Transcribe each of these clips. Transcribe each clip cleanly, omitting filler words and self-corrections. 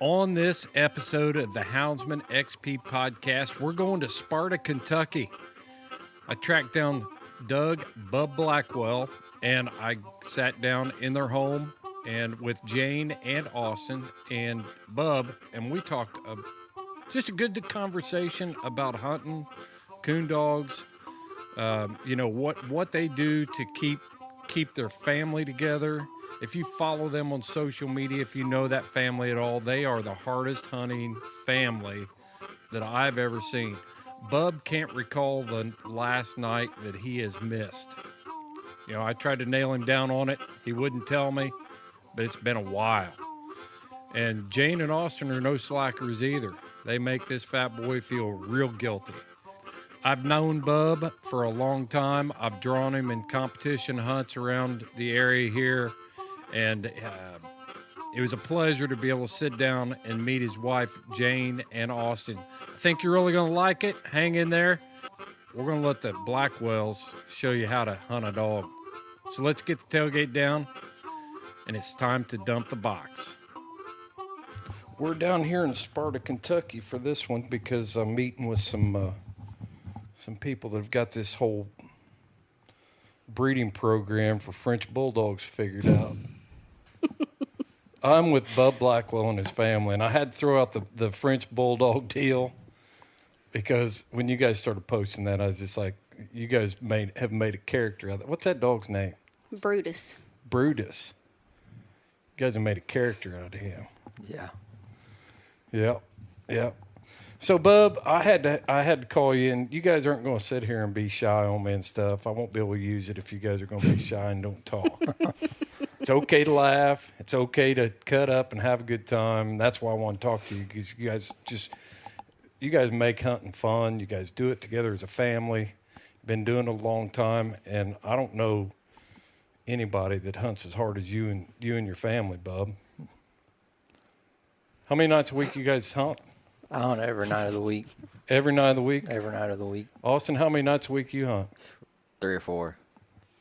On this episode of the Houndsman XP podcast, we're going to Sparta, Kentucky. I tracked down Doug, Bub Blackwell, and I sat down in their home and with Jane and Austin and Bub, and we talked just a good conversation about hunting, coon dogs, what they do to keep their family together. If you follow them on social media, if you know that family at all, they are the hardest hunting family that I've ever seen. Bub can't recall the last night that he has missed. You know, I tried to nail him down on it. He wouldn't tell me, but it's been a while. And Jane and Austin are no slackers either. They make this fat boy feel real guilty. I've known Bub for a long time. I've drawn him in competition hunts around the area here. And it was a pleasure to be able to sit down and meet his wife, Jane, and Austin. I think you're really going to like it. Hang in there. We're going to let the Blackwells show you how to hunt a dog. So let's get the tailgate down, and it's time to dump the box. We're down here in Sparta, Kentucky for this one because I'm meeting with some people that have got this whole breeding program for French Bulldogs figured out. I'm with Bub Blackwell and his family, and I had to throw out the French Bulldog deal because when you guys started posting that, I was just like, you guys have made a character out of that. What's that dog's name? Brutus. Brutus. You guys have made a character out of him. Yeah. Yep. So, Bub, I had to call you, and you guys aren't going to sit here and be shy on me and stuff. I won't be able to use it if you guys are going to be shy and don't talk. It's okay to laugh. It's okay to cut up and have a good time. That's why I want to talk to you, because you guys make hunting fun. You guys do it together as a family. Been doing it a long time, and I don't know anybody that hunts as hard as you and your family, Bub. How many nights a week you guys hunt? I hunt every night of the week. Every night of the week? Every night of the week. Austin, how many nights a week you hunt? 3 or 4.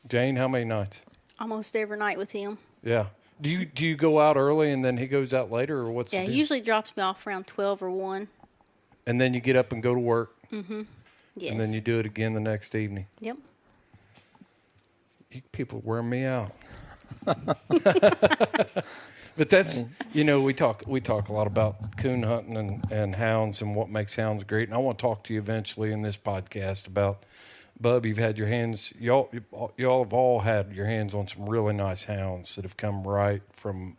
Jane, how many nights? Almost every night with him. Yeah. Do you go out early and then he goes out later, or what's the deal? He usually drops me off around 12 or 1. And then you get up and go to work? Mm-hmm. Yes. And then you do it again the next evening? Yep. You people are wearing me out. But that's, we talk a lot about coon hunting and hounds and what makes hounds great. And I want to talk to you eventually in this podcast about, Bub, you've had your hands, y'all have all had your hands on some really nice hounds that have come right from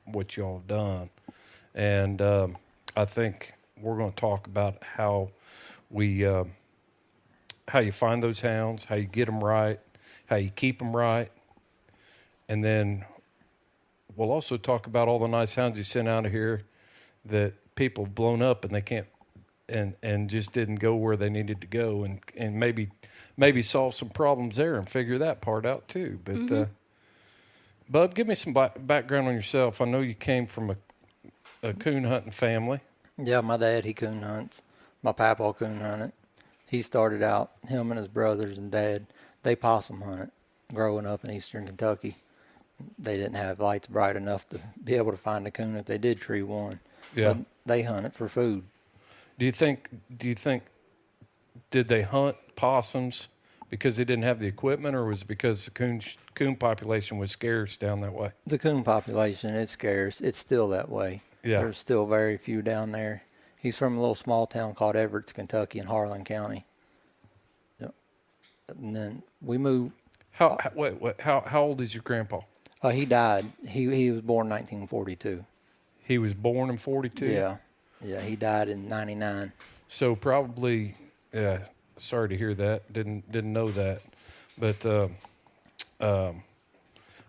what y'all have done. And I think we're going to talk about how you find those hounds, how you get them right, how you keep them right, and then we'll also talk about all the nice hounds you sent out of here that people have blown up and they can't and just didn't go where they needed to go, and maybe solve some problems there and figure that part out too. But Bub, give me some background on yourself. I know you came from a coon hunting family. Yeah, my dad, he coon hunts. My papa coon hunted. He started out, him and his brothers and dad, they possum hunted growing up in eastern Kentucky. They didn't have lights bright enough to be able to find a coon if they did tree one. Yeah. But they hunted for food. Do you think did they hunt possums because they didn't have the equipment, or was it because the coon population was scarce down that way? The coon population, it's scarce. It's still that way. Yeah. There's still very few down there. He's from a little small town called Everett, Kentucky, in Harlan County. Yep. And then we moved. How old is your grandpa? He died. He was born in 1942. He was born in 42? Yeah. He died in 99. So probably, sorry to hear that. Didn't know that. But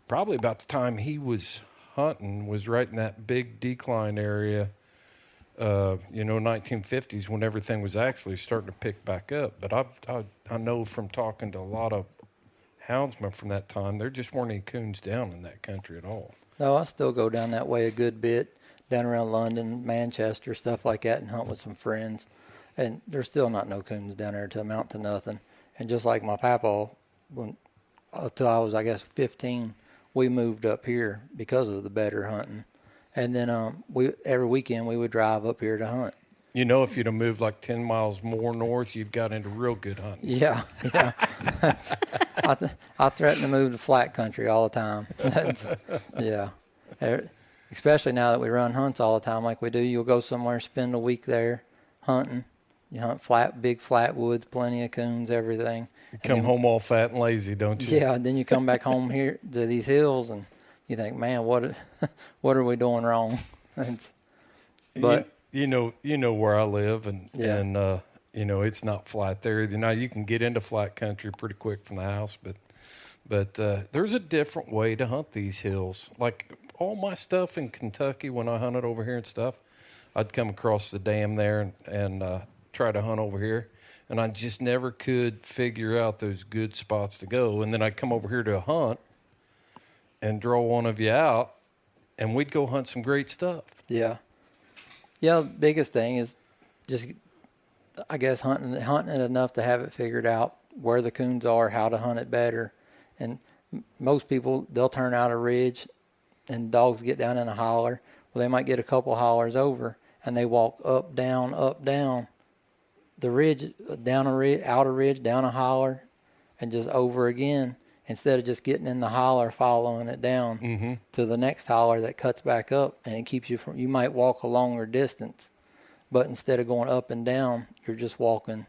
probably about the time he was hunting was right in that big decline area, 1950s, when everything was actually starting to pick back up. But I know from talking to a lot of houndsmen from that time, there just weren't any coons down in that country at all. No, I still go down that way a good bit, down around London, Manchester, stuff like that, and hunt with some friends. And there's still not no coons down there to amount to nothing. And just like my papa, until I was, 15, we moved up here because of the better hunting. And then every weekend we would drive up here to hunt. You know, if you'd have moved like 10 miles more north, you'd got into real good hunting. Yeah. I threaten to move to flat country all the time. Yeah. Especially now that we run hunts all the time like we do. You'll go somewhere, spend a week there hunting. You hunt big flat woods, plenty of coons, everything. You come home all fat and lazy, don't you? Yeah, then you come back home here to these hills and you think, man, what are we doing wrong? But you know where I live, and Yeah. and you know it's not flat there. Now you can get into flat country pretty quick from the house, but there's a different way to hunt these hills. Like all my stuff in Kentucky when I hunted over here and stuff, I'd come across the dam there and try to hunt over here, and I just never could figure out those good spots to go. And then I'd come over here to hunt and draw one of you out, and we'd go hunt some great stuff. yeah. Yeah, the biggest thing is just, I guess, hunting it enough to have it figured out where the coons are, how to hunt it better. And most people, they'll turn out a ridge and dogs get down in a holler. Well, they might get a couple hollers over and they walk up, down, the ridge, down a ridge, out a ridge, down a holler, and just over again, instead of just getting in the holler, following it down to the next holler that cuts back up, and it keeps you from, you might walk a longer distance, but instead of going up and down, you're just walking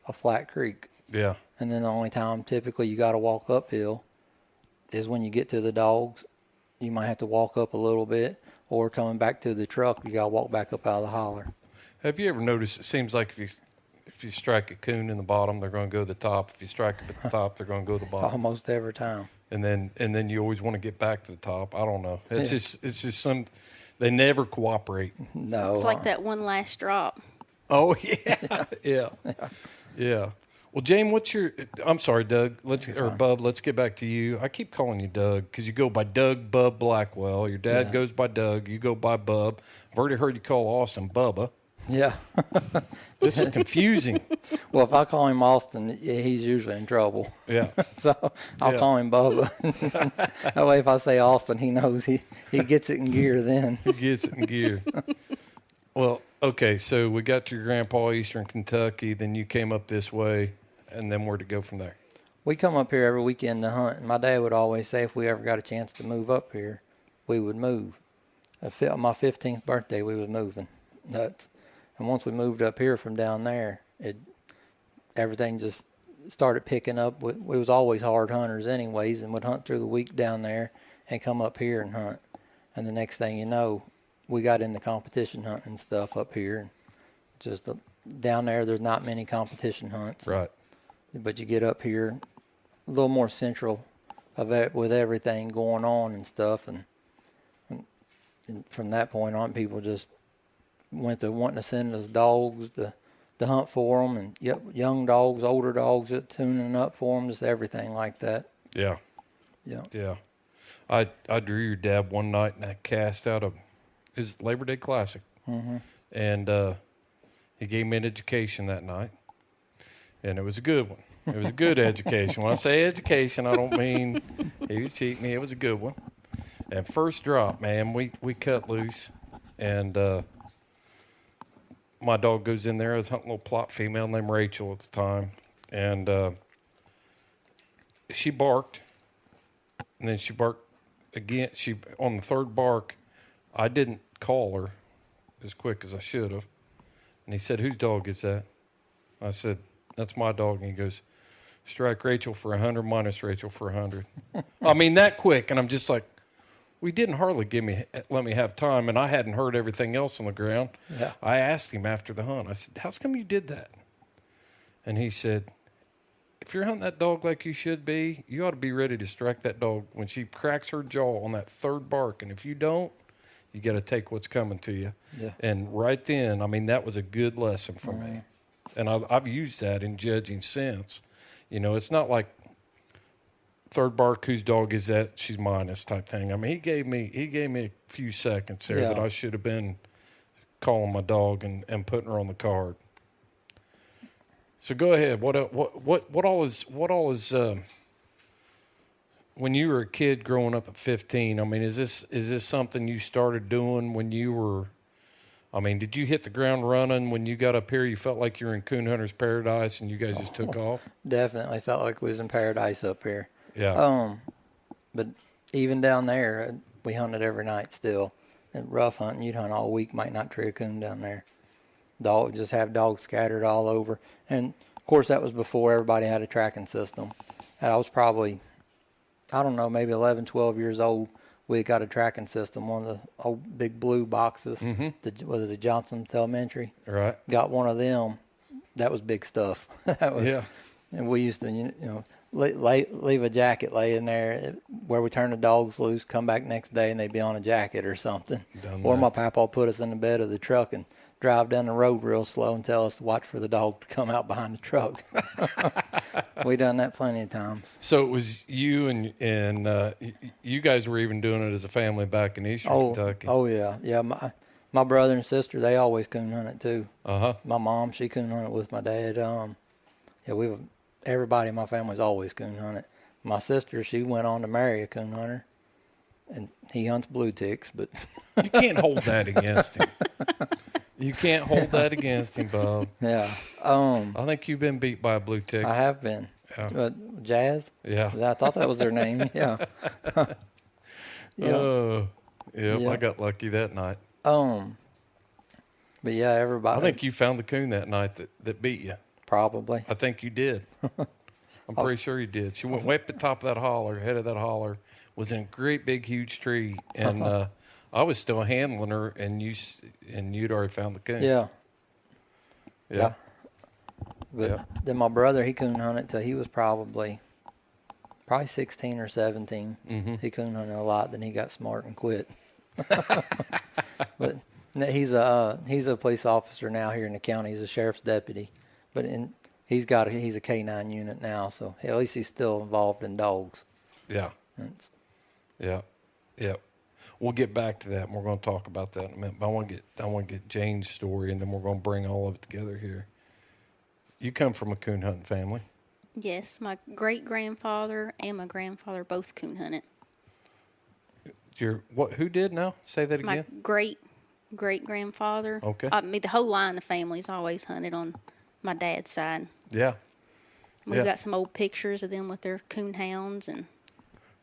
a flat creek. Yeah. And then the only time typically you got to walk uphill is when you get to the dogs. You might have to walk up a little bit, or coming back to the truck, you got to walk back up out of the holler. Have you ever noticed, it seems like if you strike a coon in the bottom, they're going to go to the top. If you strike them at the top, they're going to go to the bottom. Almost every time. And then you always want to get back to the top. I don't know. It's just they never cooperate. No. It's like that one last drop. Oh yeah. Yeah. Well, James, I'm sorry, Doug. Bub, let's get back to you. I keep calling you Doug because you go by Doug Bub Blackwell. Your dad goes by Doug. You go by Bub. I've already heard you call Austin Bubba. Yeah. This is confusing. Well, if I call him Austin, he's usually in trouble. Yeah. So I'll call him Bubba. That way, if I say Austin, he knows he gets it in gear then. He gets it in gear. Well, okay, so we got to your grandpa, Eastern Kentucky. Then you came up this way, and then where'd it go from there? We come up here every weekend to hunt, and my dad would always say if we ever got a chance to move up here, we would move. On my 15th birthday, we was moving. And once we moved up here from down there, everything just started picking up. We was always hard hunters anyways, and would hunt through the week down there and come up here and hunt. And the next thing you know, we got into competition hunting and stuff up here. And just down there's not many competition hunts. Right. But you get up here a little more central of it with everything going on and stuff. And from that point on, people just went to wanting to send us dogs to hunt for them, and young dogs, older dogs, tuning up for them, just everything like that. Yeah. I drew your dad one night, and I cast out his Labor Day Classic, and he gave me an education that night, and it was a good one. It was a good education. When I say education, I don't mean he was cheating me. It was a good one. And first drop, man, we cut loose, and my dog goes in there. I was hunting a little plot female named Rachel at the time, and she barked, and then she barked again. On the third bark, I didn't call her as quick as I should have, and he said, "Whose dog is that?" I said, "That's my dog," and he goes, "Strike Rachel for 100, minus Rachel for 100." I mean, that quick, and I'm just like, we didn't hardly let me have time, and I hadn't heard everything else on the ground. Yeah. I asked him after the hunt. I said, "How come you did that?" And he said, "If you're hunting that dog like you should be, you ought to be ready to strike that dog when she cracks her jaw on that third bark. And if you don't, you got to take what's coming to you." Yeah. And right then, I mean, that was a good lesson for me. And I've used that in judging since. You know, it's not like third bark, whose dog is that? She's minus type thing. I mean, he gave me a few seconds there that I should have been calling my dog and putting her on the card. So go ahead. What all is when you were a kid growing up at 15, I mean, is this something you started doing when you were? I mean, did you hit the ground running when you got up here? You felt like you were in Coonhunters paradise, and you guys just took off. Definitely felt like we was in paradise up here. Yeah. But even down there, we hunted every night still. And rough hunting, you'd hunt all week, might not tree a coon down there. Just have dogs scattered all over. And of course, that was before everybody had a tracking system. And I was probably, I don't know, maybe 11, 12 years old. We got a tracking system, one of the old big blue boxes. What is it, Johnson's Elementary? Right. Got one of them. That was big stuff. That was, yeah. And we used to, leave a jacket laying there where we turn the dogs loose, come back next day, and they'd be on a jacket or something. Or my papa put us in the bed of the truck and drive down the road real slow and tell us to watch for the dog to come out behind the truck. We done that plenty of times. So it was you and you guys were even doing it as a family back in Eastern Kentucky. Oh yeah, yeah. My brother and sister, they always coon hunted too. My mom, she coon hunted with my dad. Everybody in my family's always coon hunted. My sister, she went on to marry a coon hunter, and he hunts blue ticks, but you can't hold that against him. You can't hold that against him, Bub. Yeah. I think you've been beat by a blue tick. I have been. Yeah. Jazz? Yeah. I thought that was their name. Yeah. Yeah. I got lucky that night. But yeah, everybody. I think you found the coon that night that beat you. Probably. I think you did. I'm pretty sure you did. She went way up the top of that holler, head of that holler, was in a great big huge tree, and I was still handling her, and you'd already found the coon. Yeah. Yeah. But then my brother, he coon hunted till he was probably 16 or 17. He coon hunted a lot. Then he got smart and quit. But he's a police officer now here in the county. He's a sheriff's deputy. But he's a K9 unit now, so at least he's still involved in dogs. Yeah. Yeah. We'll get back to that, and we're going to talk about that in a minute. But I want to get Jane's story, and then we're going to bring all of it together here. You come from a coon hunting family. Yes, my great-grandfather and my grandfather both coon hunted. Who did now? Say that again. My great-grandfather. Okay. The whole line of family's always hunted on my dad's side. Yeah. We've got some old pictures of them with their coonhounds. And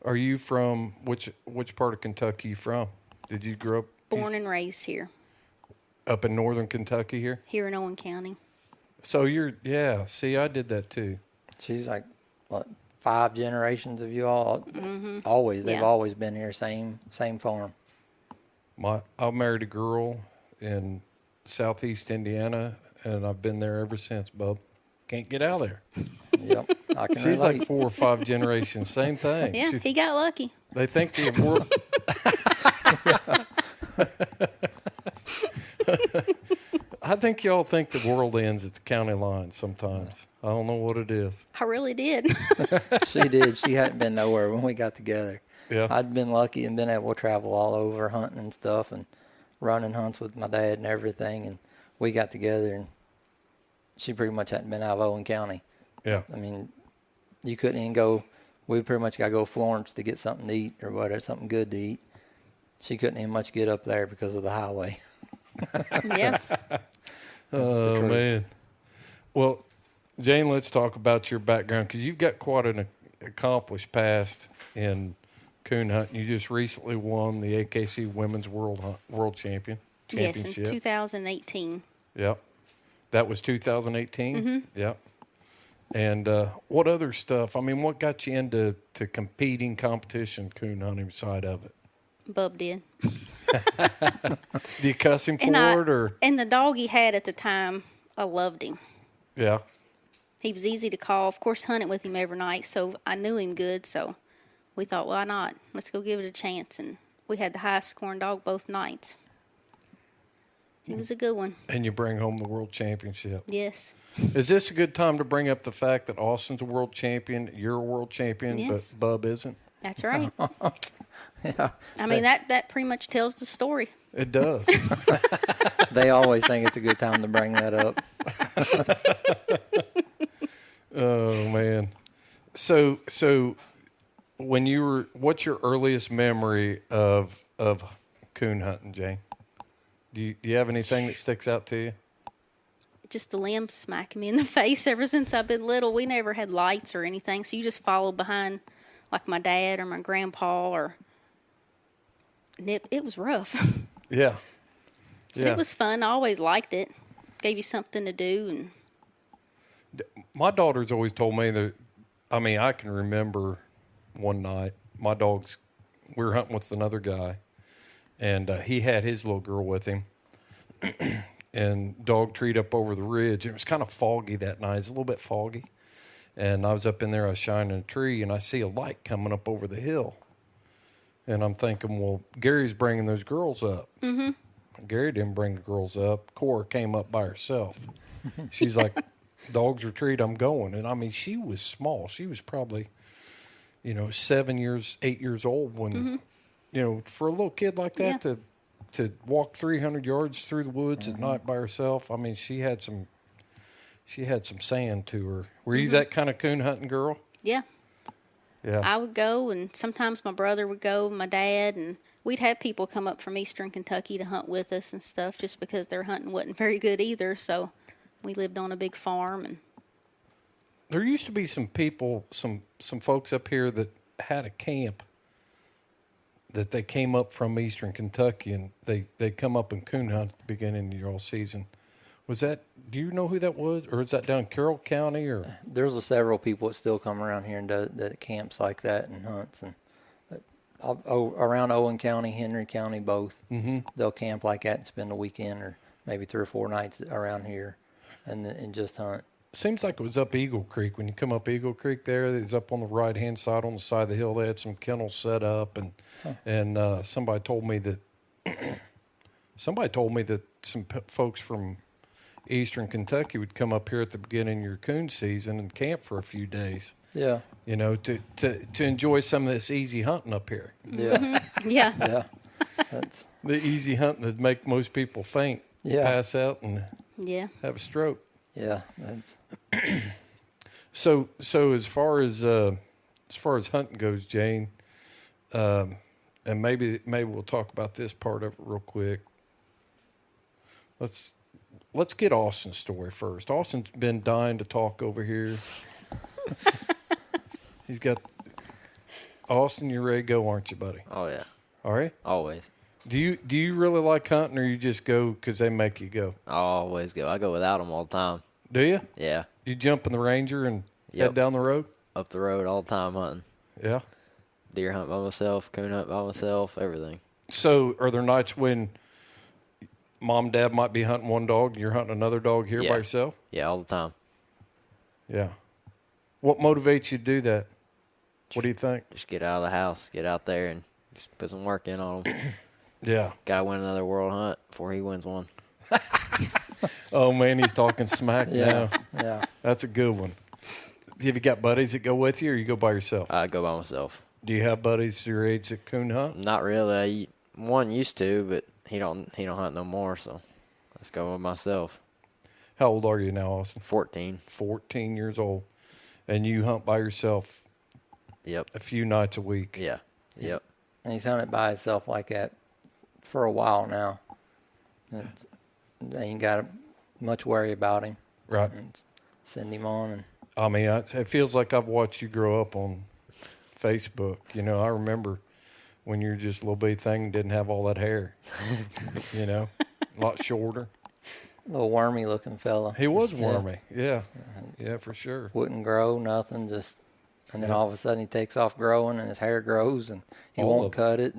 are you from which part of Kentucky? You from? Did you grow up? Born and raised here. Up in northern Kentucky here? Here in Owen County. So see, I did that too. She's like, what, 5 generations of you all? Always. They've always been here, same farm. I married a girl in southeast Indiana, and I've been there ever since, Bub. Can't get out of there. Yep, I can She's relate. like 4 or 5 generations, same thing. Yeah, he got lucky. They think the world... I think y'all think the world ends at the county line sometimes. I don't know what it is. I really did. She did. She hadn't been nowhere when we got together. Yeah. I'd been lucky and been able to travel all over hunting and stuff and running hunts with my dad and everything. And we got together, and she pretty much hadn't been out of Owen County. Yeah. I mean, you couldn't even go. We pretty much got to go to Florence to get something to eat or whatever, something good to eat. She couldn't even much get up there because of the highway. Yes. Oh, man. Well, Jane, let's talk about your background, because you've got quite an accomplished past in coon hunting. You just recently won the AKC Women's World Championship. Yes, in 2018. Yep. That was 2018? Mm-hmm. Yep. And what other stuff? I mean, what got you into competing competition coon hunting side of it? Bub did. Do you cuss him for it? Or? And the dog he had at the time, I loved him. Yeah. He was easy to call. Of course, hunted with him every night, so I knew him good. So we thought, why not? Let's go give it a chance. And we had the highest scoring dog both nights. He was a good one. And you bring home the world championship. Yes. Is this a good time to bring up the fact that Austin's a world champion, you're a world champion, yes, but Bub isn't? That's right. Yeah. I mean, that pretty much tells the story. It does. They always think it's a good time to bring that up. Oh, man. So what's your earliest memory of coon hunting, Jane? Do you have anything that sticks out to you? Just the limbs smacking me in the face ever since I've been little. We never had lights or anything, so you just followed behind like my dad or my grandpa and it was rough. Yeah. But it was fun. I always liked it. Gave you something to do. And My daughter's always told me that, I mean, I can remember one night, we were hunting with another guy, and he had his little girl with him, and dog treed up over the ridge. It was kind of foggy that night. It was a little bit foggy. And I was up in there, I was shining a tree, and I see a light coming up over the hill. And I'm thinking, well, Gary's bringing those girls up. Mm-hmm. Gary didn't bring the girls up. Cora came up by herself. She's like, dogs are treed, I'm going. And I mean, she was small. She was probably, 8 years old when, for a little kid like that to walk 300 yards through the woods at night by herself. I mean, she had some sand to her. Were you that kind of coon hunting girl? yeah. Yeah. I would go, and sometimes my brother would go, my dad, and we'd have people come up from eastern Kentucky to hunt with us and stuff just because their hunting wasn't very good either. So we lived on a big farm. And there used to be some people, some folks up here that had a camp that they came up from eastern Kentucky, and they come up and coon hunt at the beginning of your all season. Was that, do you know who that was? Or is that down in Carroll County? Or There's several people that still come around here and do that camps like that and hunts. And around Owen County, Henry County, both. Mm-hmm. They'll camp like that and spend a weekend or maybe 3 or 4 nights around here and just hunt. Seems like it was up Eagle Creek. When you come up Eagle Creek there, it was up on the right-hand side on the side of the hill. They had some kennels set up. And somebody told me that some folks from eastern Kentucky would come up here at the beginning of your coon season and camp for a few days. Yeah. To enjoy some of this easy hunting up here. Yeah. yeah. Yeah. That's The easy hunting that make most people faint, pass out, and have a stroke. Yeah. That's So as far as hunting goes, Jane, and maybe we'll talk about this part of it real quick. Let's get Austin's story first. Austin's been dying to talk over here. He's got Austin. You're ready to go, aren't you, buddy? Oh yeah, All right. always. Do you really like hunting, or you just go because they make you go? I always go. I go without them all the time. Do you? Yeah, You jump in the Ranger and Yep. head down the road? up the road all the time hunting. Yeah. Deer hunt by myself, coon hunt by myself, everything. So are there nights when mom and dad might be hunting one dog and you're hunting another dog here by Yeah. yourself? Yeah, all the time. Yeah. What motivates you to do that? What do you think? Just get out of the house, get out there, and just put some work in on them. Yeah. Gotta win another world hunt before he wins one. Oh, man, he's talking smack yeah. now. Yeah. That's a good one. Have you got buddies that go with you, or you go by yourself? I go by myself. Do you have buddies your age that coon hunt? Not really. One used to, but he don't hunt no more. So let's go with myself. How old are you now, Austin? 14. 14 years old. And you hunt by yourself Yep. a few nights a week. Yeah. Yep. And he's hunted by himself like that for a while now. They ain't got much worry about him. Right. And send him on. And I mean, it feels like I've watched you grow up on Facebook. I remember when you were just a little bitty thing and didn't have all that hair. A lot shorter. little wormy looking fella. He was wormy. Yeah. Yeah, for sure. Wouldn't grow, nothing, and then all of a sudden he takes off growing and his hair grows and he won't cut it.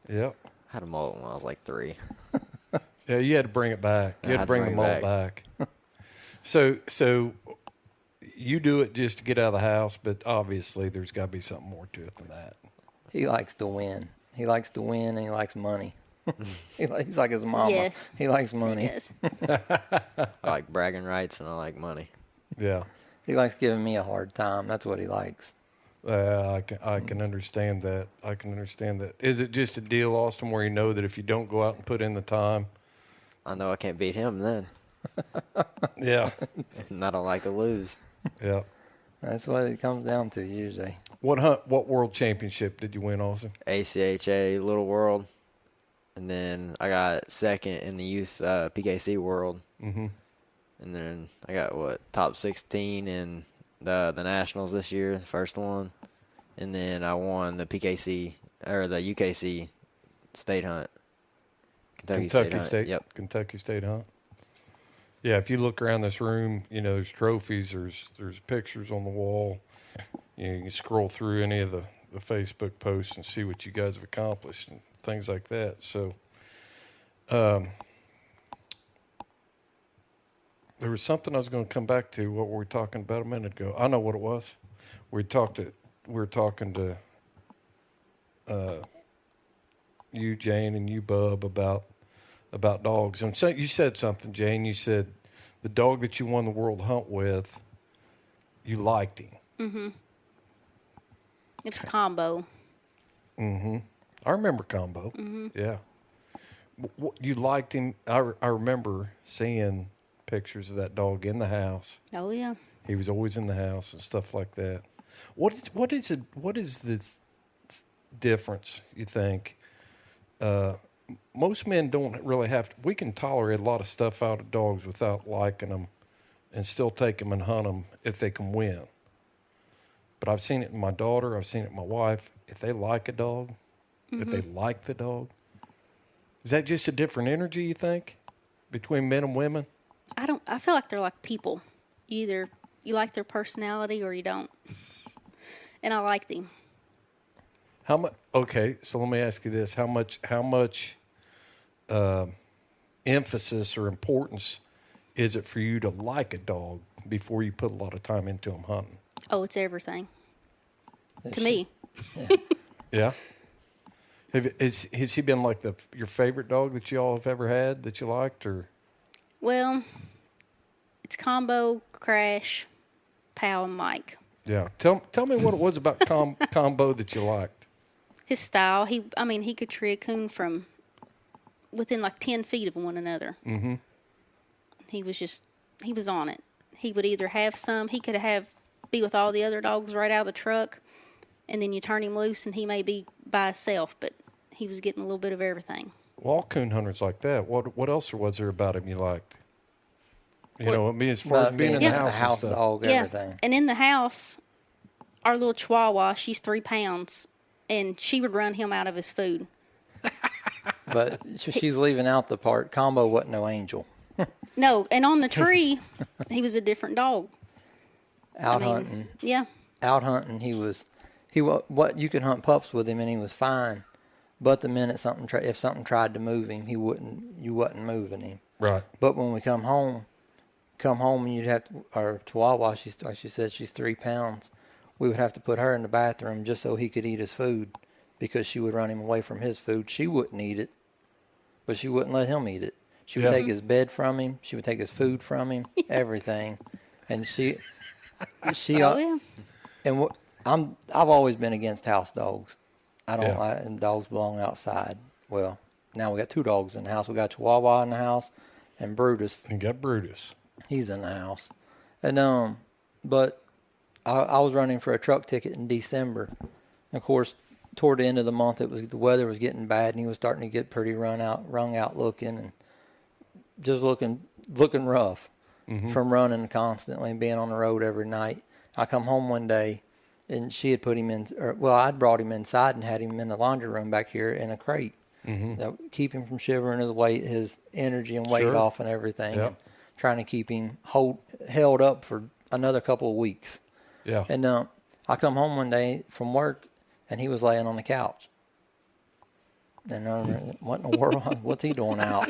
Yep. I had a mullet when I was like 3. Yeah, you had to bring it back. You had to bring the mullet back. So you do it just to get out of the house, but obviously there's got to be something more to it than that. He likes to win. He likes to win and he likes money. He's like his mama. Yes. He likes money. Yes. I like bragging rights and I like money. Yeah. He likes giving me a hard time. That's what he likes. I can understand that. I can understand that. Is it just a deal, Austin, where you know that if you don't go out and put in the time? I know I can't beat him then. Yeah. And I don't like to lose. Yeah. That's what it comes down to usually. What world championship did you win, Austin? ACHA Little World, and then I got second in the youth PKC World. Mm-hmm. And then I got top 16 in the nationals this year, the first one, and then I won the PKC or the UKC state hunt. Kentucky State Hunt. Yep. Kentucky State Hunt. Yeah, if you look around this room, there's trophies, there's pictures on the wall. You can scroll through any of the Facebook posts and see what you guys have accomplished and things like that. So, there was something I was going to come back to. What were we talking about a minute ago? I know what it was. We were talking to you, Jane, and you, Bub, about dogs. And so you said something, Jane. You said the dog that you won the world hunt with, you liked him. Mm-hmm. It was Combo. Mm-hmm. I remember Combo. Mm-hmm. Yeah. You liked him. I remember seeing pictures of that dog in the house. Oh, yeah. He was always in the house and stuff like that. What is the difference, you think? Most men don't really have to. We can tolerate a lot of stuff out of dogs without liking them and still take them and hunt them if they can win. But I've seen it in my daughter. I've seen it in my wife. If they like a dog, if they like the dog, is that just a different energy, you think, between men and women? I feel like they're like people. Either you like their personality or you don't. And I like them. How much? Okay, so let me ask you this: How much emphasis or importance is it for you to like a dog before you put a lot of time into them hunting? Oh, it's everything. To me. Yeah. Has he been like your favorite dog that you all have ever had that you liked, or? Well, it's Combo, Crash, Pal, and Mike. Yeah. Tell me what it was about Combo that you liked. His style. He could tree a coon from within like 10 feet of one another. Mm-hmm. He was on it. He would either have some, he could be with all the other dogs right out of the truck, and then you turn him loose and he may be by himself, but he was getting a little bit of everything. Well, all coon hunters like that. What else was there about him you liked? As far as being in the house and stuff. Dog, everything. And in the house, our little Chihuahua, she's 3 pounds, and she would run him out of his food. But she's leaving out the part. Combo wasn't no angel. No, and on the tree, he was a different dog. Hunting. Yeah. Out hunting, what you could hunt pups with him and he was fine. But the minute if something tried to move him, you wasn't moving him. Right. But when we come home and you'd have our Chihuahua, like she said, she's 3 pounds. We would have to put her in the bathroom just so he could eat his food, because she would run him away from his food. She wouldn't eat it, but she wouldn't let him eat it. She would take his bed from him. She would take his food from him, everything. And she. Oh, yeah. And I've always been against house dogs. I don't like, and dogs belong outside. Well, now we got 2 dogs in the house. We got Chihuahua in the house, and Brutus. And got Brutus. He's in the house. And but I was running for a truck ticket in December. And of course, toward the end of the month, the weather was getting bad, and he was starting to get pretty wrung out looking, and just looking rough from running constantly and being on the road every night. I come home one day, and she had put him in. I'd brought him inside and had him in the laundry room back here in a crate. That keep him from shivering his energy and weight off and everything. Yep. And trying to keep him held up for another couple of weeks. Yeah. And I come home one day from work, and he was laying on the couch. And I remember, what in the world? What's he doing out?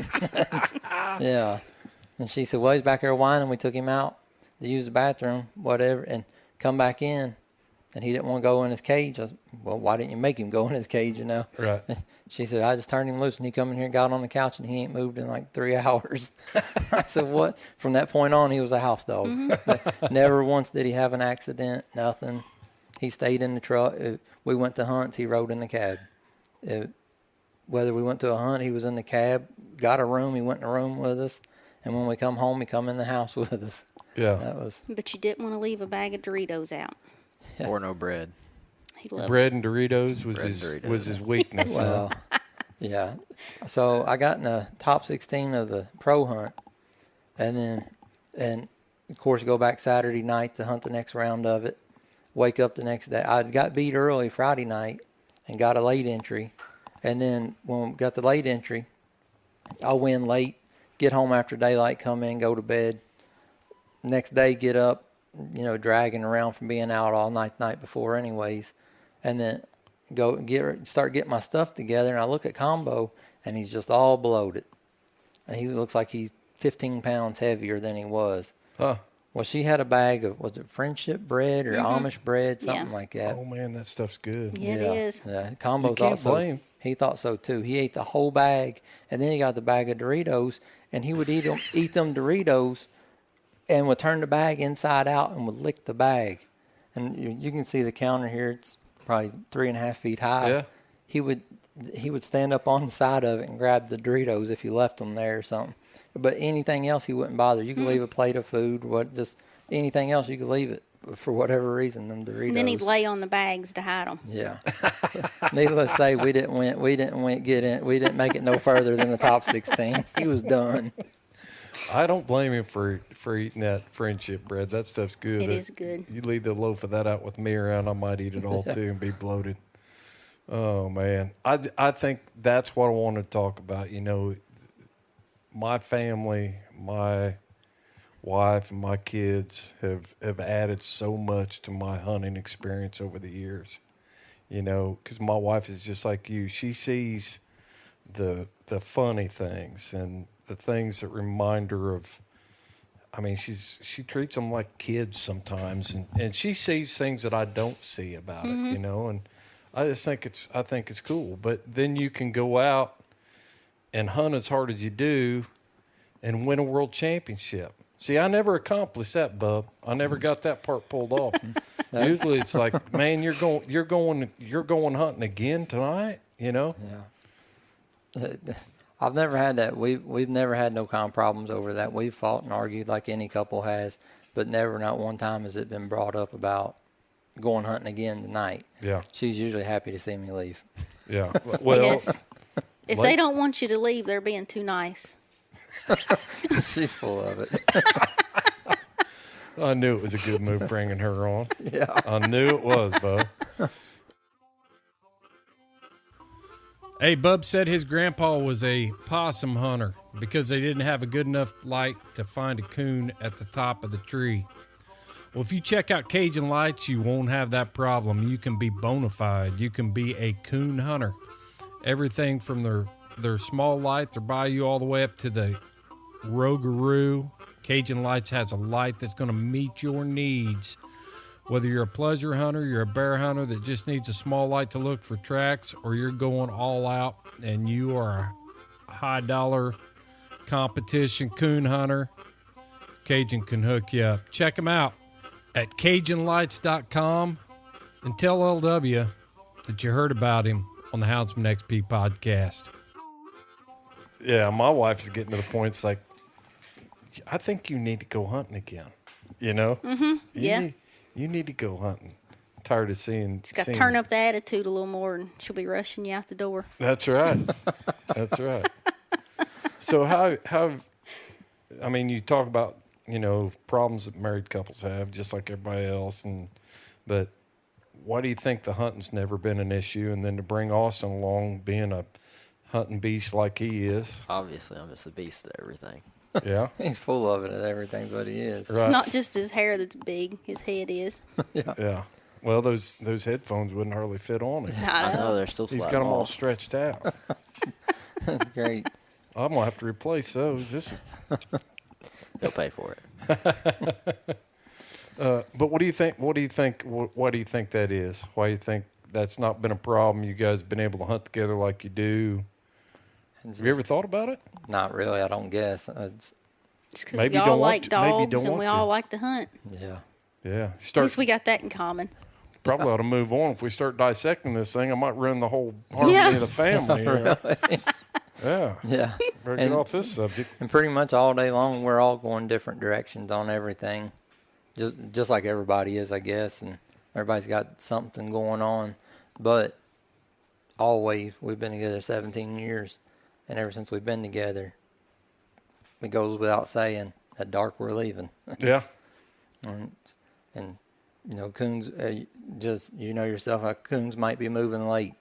Yeah. And she said, well, he's back there whining. We took him out to use the bathroom, whatever, and come back in. And he didn't want to go in his cage. I said, well, why didn't you make him go in his cage, Right. She said, I just turned him loose, and he come in here and got on the couch, and he ain't moved in like 3 hours. I said, what? From that point on, he was a house dog. Never once did he have an accident, nothing. He stayed in the truck. We went to hunts, he rode in the cab. Whether we went to a hunt, he was in the cab, got a room, he went in a room with us. And when we come home, he come in the house with us. Yeah. But you didn't want to leave a bag of Doritos out. Or no bread. He loved Bread and Doritos was Bread and his Doritos. was his weakness. Well, yeah. So I got in the top 16 of the pro hunt, and of course go back Saturday night to hunt the next round of it. Wake up the next day. I got beat early Friday night and got a late entry, and then when we got the late entry, I'll win late, get home after daylight, come in, go to bed. Next day, get up, dragging around from being out all night the night before anyways. And then start getting my stuff together, and I look at Combo, and he's just all bloated. And he looks like he's 15 pounds heavier than he was. Huh. Well, she had a bag of, was it friendship bread or Amish bread, something like that. Oh man, that stuff's good. Yeah, it is. Yeah, Combo You thought can't so. blame. He thought so too. He ate the whole bag, and then he got the bag of Doritos, and he would eat them Doritos, and would turn the bag inside out and would lick the bag. And you can see the counter here; it's probably 3.5 feet high. Yeah. He would stand up on the side of it and grab the Doritos if you left them there or something. But anything else, he wouldn't bother. You could leave a plate of food, just anything else, you could leave it for whatever reason. Them Doritos. And then he'd lay on the bags to hide them. Yeah. Needless to say, we didn't make it no further than the top 16. He was done. I don't blame him for eating that friendship bread. That stuff's good. It is good. You leave the loaf of that out with me around, I might eat it all too and be bloated. Oh man, I think that's what I want to talk about. My family, my wife, and my kids have added so much to my hunting experience over the years. Because my wife is just like you. She sees the funny things and the things that remind her of. I mean, she treats them like kids sometimes, and she sees things that I don't see about it. And I just think it's cool. But then you can go out and hunt as hard as you do and win a world championship. See, I never accomplished that, Bub. I never got that part pulled off. Usually it's like, man, you're going hunting again tonight, Yeah. I've never had that. We've never had no kind of problems over that. We've fought and argued like any couple has, but never, not one time has it been brought up about going hunting again tonight. Yeah. She's usually happy to see me leave. Yeah. Well, Yes. If they don't want you to leave, they're being too nice. She's full of it. I knew it was a good move bringing her on. Yeah. I knew it was, Bub. Hey, Bub said his grandpa was a possum hunter because they didn't have a good enough light to find a coon at the top of the tree. Well, if you check out Cajun Lights, you won't have that problem. You can be bona fide. You can be a coon hunter. Everything from their small light, their bayou, all the way up to the Rougarou. Cajun Lights has a light that's going to meet your needs. Whether you're a pleasure hunter, you're a bear hunter that just needs a small light to look for tracks, or you're going all out and you are a high dollar competition coon hunter, Cajun can hook you up. Check them out at CajunLights.com and tell LW that you heard about him on the Houndsman XP podcast. Yeah, my wife is getting to the point, it's like, I think you need to go hunting again. Yeah. You need to go hunting. I'm tired of seeing. Just got to turn up the attitude a little more, and she'll be rushing you out the door. That's right. That's right. So how? I mean, you talk about problems that married couples have, just like everybody else, but why do you think the hunting's never been an issue? And then to bring Austin along, being a hunting beast like he is. Obviously, I'm just a beast at everything. Yeah. He's full of it, and everything's what he is. Right. It's not just his hair that's big; his head is. Yeah. Well, those headphones wouldn't hardly fit on him. I I know they're still He's sliding got them all off. stretched out. That's great. I'm gonna have to replace those. He'll pay for it. But what do you think? Why do you think that is? Why do you think that's not been a problem? You guys have been able to hunt together like you do. Have you ever thought about it? Not really, I don't guess. It's because Maybe we you all don't want like to. Maybe you dogs don't and want we to. all like to hunt. Yeah. Yeah. At least we got that in common. Probably ought to move on. If we start dissecting this thing, I might ruin the whole harmony of the family. Yeah. Yeah. Better get off this subject. And pretty much all day long, we're all going different directions on everything, just like everybody is, I guess. And Everybody's got something going on, but always we've been together 17 years, and ever since we've been together, it goes without saying, at dark we're leaving. Yeah. and coons, just yourself, coons might be moving late,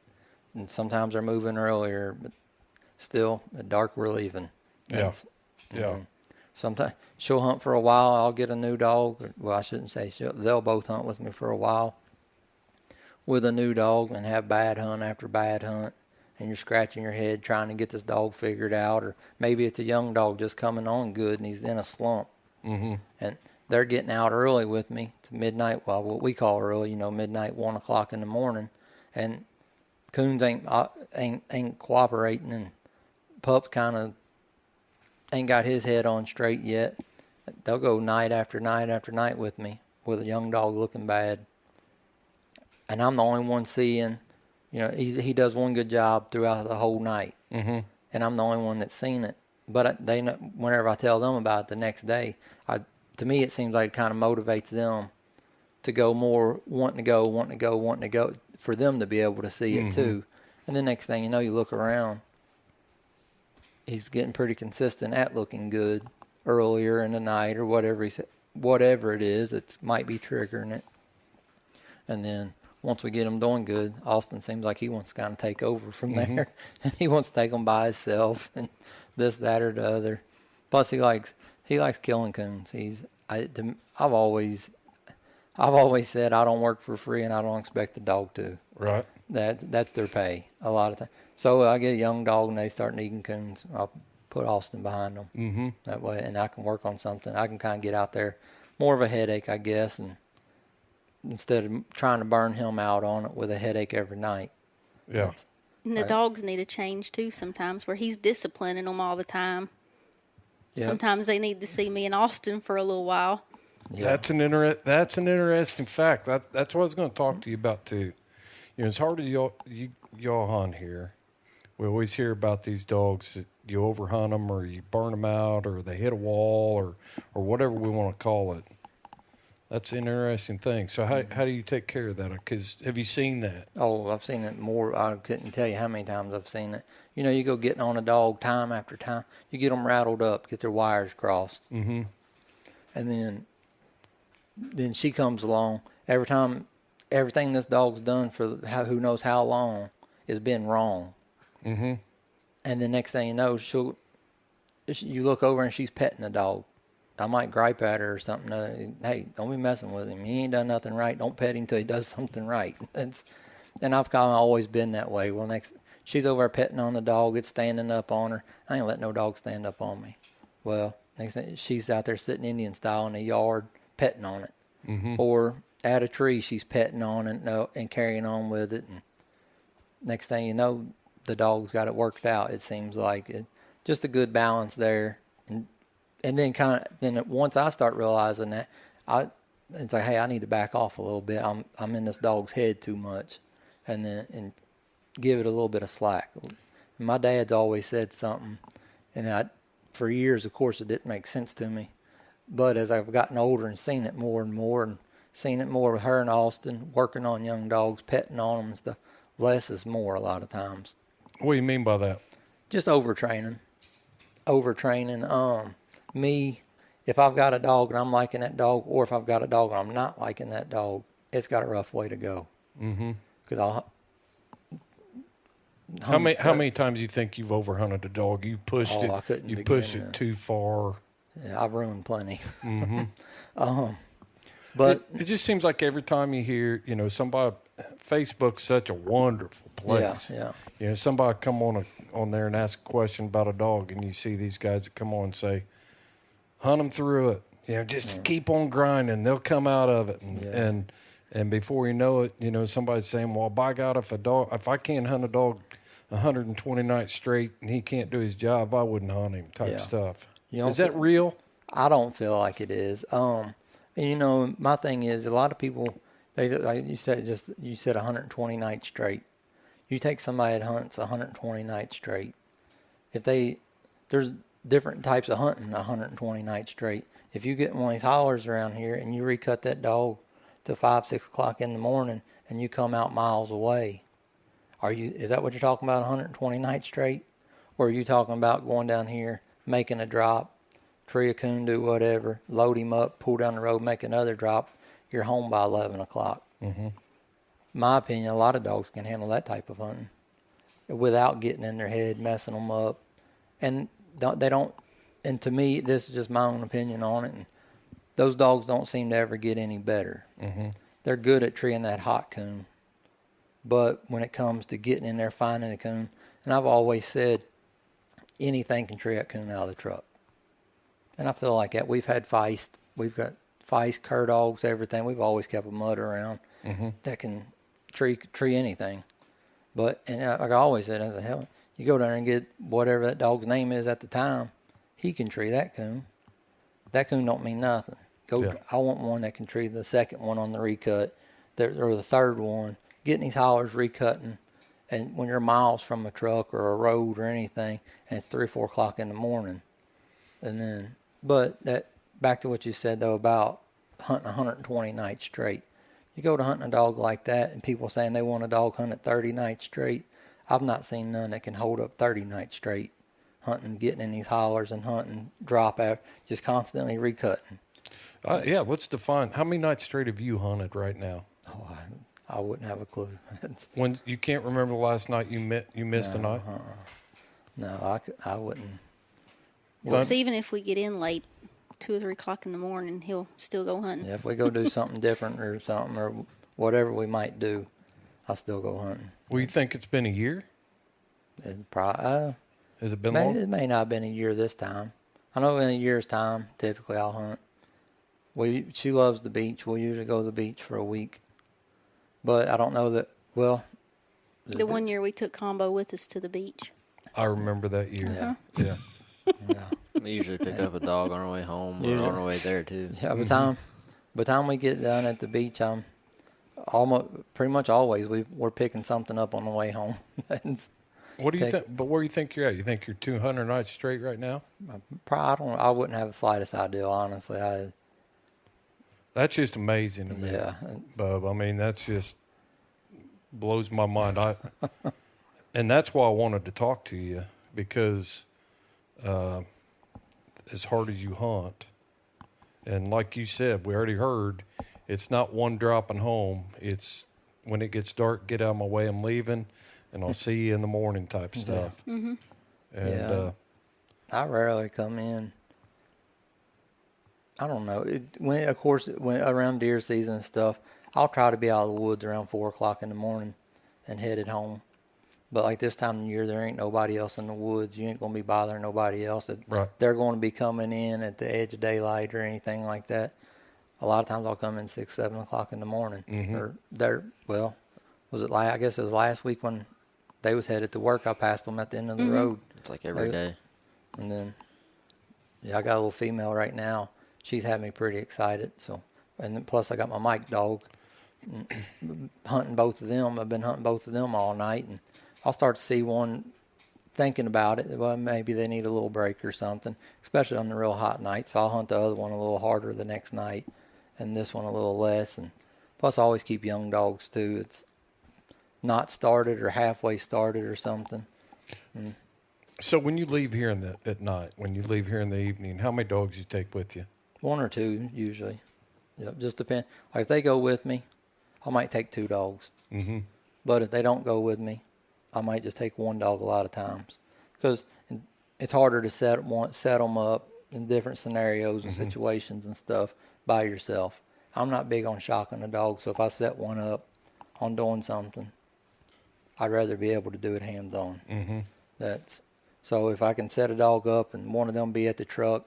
and sometimes they're moving earlier, but still at dark we're leaving. Yeah. Sometimes she'll hunt for a while. I'll get a new dog. Well, I shouldn't say they'll both hunt with me for a while with a new dog and have bad hunt after bad hunt. And you're scratching your head trying to get this dog figured out. Or maybe it's a young dog just coming on good and he's in a slump. Mm-hmm. And they're getting out early with me to midnight. Well, what we call early, midnight, 1 o'clock in the morning. And coons ain't cooperating, and pups kind of ain't got his head on straight yet. They'll go night after night after night with me with a young dog looking bad. And I'm the only one seeing, he does one good job throughout the whole night. Mm-hmm. And I'm the only one that's seen it. But they know, whenever I tell them about it the next day, to me it seems like it kind of motivates them to go more, wanting to go, for them to be able to see it too. And the next thing you know, you look around, he's getting pretty consistent at looking good earlier in the night or whatever it is. It might be triggering it. And then once we get him doing good, Austin seems like he wants to kind of take over from there. And he wants to take them by himself and this, that, or the other. Plus, he likes killing coons. I've always said I don't work for free, and I don't expect the dog to. Right. That's their pay a lot of times. So I get a young dog and they start needing coons. I'll put Austin behind them. Mm-hmm. That way, and I can work on something. I can kind of get out there, more of a headache, I guess, and instead of trying to burn him out on it with a headache every night. Yeah. And the dogs need a change too sometimes, where he's disciplining them all the time. Yep. Sometimes they need to see me and Austin for a little while. Yeah. That's an interesting fact. That's what I was going to talk to you about too. As hard as y'all hunt here, we always hear about these dogs that you overhunt them or you burn them out or they hit a wall or whatever we want to call it. That's an interesting thing. So how do you take care of that? Because have you seen that? Oh, I've seen it more. I couldn't tell you how many times I've seen it. You go getting on a dog time after time. You get them rattled up, get their wires crossed. Mm-hmm. And then she comes along. Every time, everything this dog's done for who knows how long has been wrong. Mm-hmm. And the next thing you know, you look over and she's petting the dog. I might gripe at her or something. Hey, don't be messing with him. He ain't done nothing right. Don't pet him till he does something right. And I've kind of always been that way. Well, she's over there petting on the dog. It's standing up on her. I ain't letting no dog stand up on me. Well, next thing, she's out there sitting Indian style in the yard petting on it. Mm-hmm. Or at a tree, she's petting on it and carrying on with it. And next thing you know, the dog's got it worked out. It seems like just a good balance there. And then once I start realizing that, it's like, hey, I need to back off a little bit. I'm in this dog's head too much, and give it a little bit of slack. My dad's always said something, and for years, of course, it didn't make sense to me. But as I've gotten older and seen it more and more, and seen it more with her and Austin, working on young dogs, petting on them and stuff, less is more a lot of times. What do you mean by that? Just overtraining. Me, if I've got a dog and I'm liking that dog, or if I've got a dog and I'm not liking that dog, it's got a rough way to go. Mm-hmm. Because How many times do you think you've overhunted a dog? You pushed it. I couldn't You begin pushed to. it too far. Yeah, I've ruined plenty. Mm-hmm. But it just seems like every time you hear, somebody, Facebook's such a wonderful place. Yeah. Somebody come on there and ask a question about a dog, and you see these guys that come on and say, hunt them through it. Just keep on grinding. They'll come out of it. And before you know it, somebody's saying, well, by God, if I can't hunt a dog 120 nights straight and he can't do his job, I wouldn't hunt him type stuff. Is that real? I don't feel like it is. And my thing is, a lot of people, you said 120 nights straight. You take somebody that hunts 120 nights straight. There's different types of hunting 120 nights straight. If you get one of these hollers around here and you recut that dog till 5, 6 o'clock in the morning, and you come out miles away. Is that what you're talking about, 120 nights straight? Or are you talking about going down here, making a drop, tree a coon, do whatever, load him up, pull down the road, make another drop, you're home by 11 o'clock? Mm-hmm. My opinion, a lot of dogs can handle that type of hunting without getting in their head, messing them up. And they don't, and to me, this is just my own opinion on it, and those dogs don't seem to ever get any better. Mm-hmm. They're good at treeing that hot coon. But when it comes to getting in there, finding a coon, and I've always said, anything can tree that coon out of the truck. And I feel like that. We've had feist. We've got feist, cur dogs, everything. We've always kept a mud around that can tree anything. But, and like I always said, I said, hell, you go down there and get whatever that dog's name is at the time, he can tree that coon. That coon don't mean nothing. I want one that can tree the second one on the recut, or the third one. Getting these hollers recutting, and when you're miles from a truck or a road or anything, and it's 3 or 4 o'clock in the morning, and then, but that back to what you said though about hunting 120 nights straight. You go to hunting a dog like that, and people saying they want a dog hunted 30 nights straight. I've not seen none that can hold up 30 nights straight, hunting, getting in these hollers and hunting, drop out, just constantly recutting. Yeah, let's define how many nights straight have you hunted right now? Oh, I wouldn't have a clue. When you can't remember the last night you missed a night? No, I wouldn't. So even if we get in late, 2 or 3 o'clock in the morning, he'll still go hunting. Yeah, if we go do something different or something or whatever we might do, I'll still go hunting. Well, you think it's been a year? It probably, Has it been long? It may not have been a year this time. I know in a year's time, typically I'll hunt. She loves the beach. We'll usually go to the beach for a week. But I don't know that, well. The one year we took Combo with us to the beach. I remember that year. Yeah. We usually pick up a dog on our way home or on our way there too. Yeah, by the time we get done at the beach, I'm pretty much always we're picking something up on the way home. What do you think? But where do you think you're at? You think you're 200 nights straight right now? I wouldn't have the slightest idea, honestly. That's just amazing to me, Bub. I mean, that's just blows my mind. And that's why I wanted to talk to you, because as hard as you hunt, and like you said, we already heard, it's not one dropping home. It's when it gets dark, get out of my way, I'm leaving, and I'll see you in the morning type stuff. Mm-hmm. And I rarely come in. I don't know. When around deer season and stuff, I'll try to be out of the woods around 4 o'clock in the morning and headed home. But like this time of year, there ain't nobody else in the woods. You ain't going to be bothering nobody else. Right. They're going to be coming in at the edge of daylight or anything like that. A lot of times I'll come in 6, 7 o'clock in the morning. Mm-hmm. I guess it was last week when they was headed to work. I passed them at the end of the road. It's like every day. And then, I got a little female right now. She's had me pretty excited. So, and then plus I got my Mike dog. Hunting both of them. I've been hunting both of them all night, and I'll start to see one thinking about it. Well, maybe they need a little break or something, especially on the real hot nights. So I'll hunt the other one a little harder the next night, and this one a little less. And plus, I always keep young dogs too. It's not started or halfway started or something. So when you leave here at night, when you leave here in the evening, how many dogs you take with you? 1 or 2 usually. Yep, just depend. Like if they go with me, I might take 2 dogs. Mm-hmm. But if they don't go with me, I might just take 1 dog a lot of times, because it's harder to set them up in different scenarios and situations and stuff by yourself. I'm not big on shocking a dog, so if I set one up on doing something, I'd rather be able to do it hands-on. Mm-hmm. So if I can set a dog up and one of them be at the truck,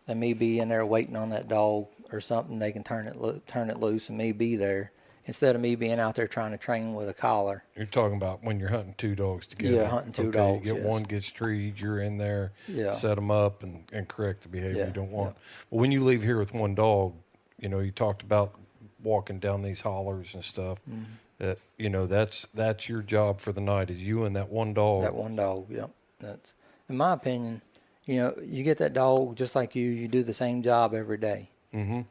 and me be in there waiting on that dog or something, they can turn it loose and me be there, instead of me being out there trying to train with a collar. You're talking about when you're hunting 2 dogs together. Yeah, hunting 2 dogs. You get one gets treed, you're in there, Yeah. set them up and correct the behavior you don't want. Yeah. Well, when you leave here with 1 dog, you talked about walking down these hollers and stuff. That's your job for the night, is you and that 1 dog. That 1 dog, yep. That's, in my opinion, you get that dog just like you do the same job every day. Mm-hmm.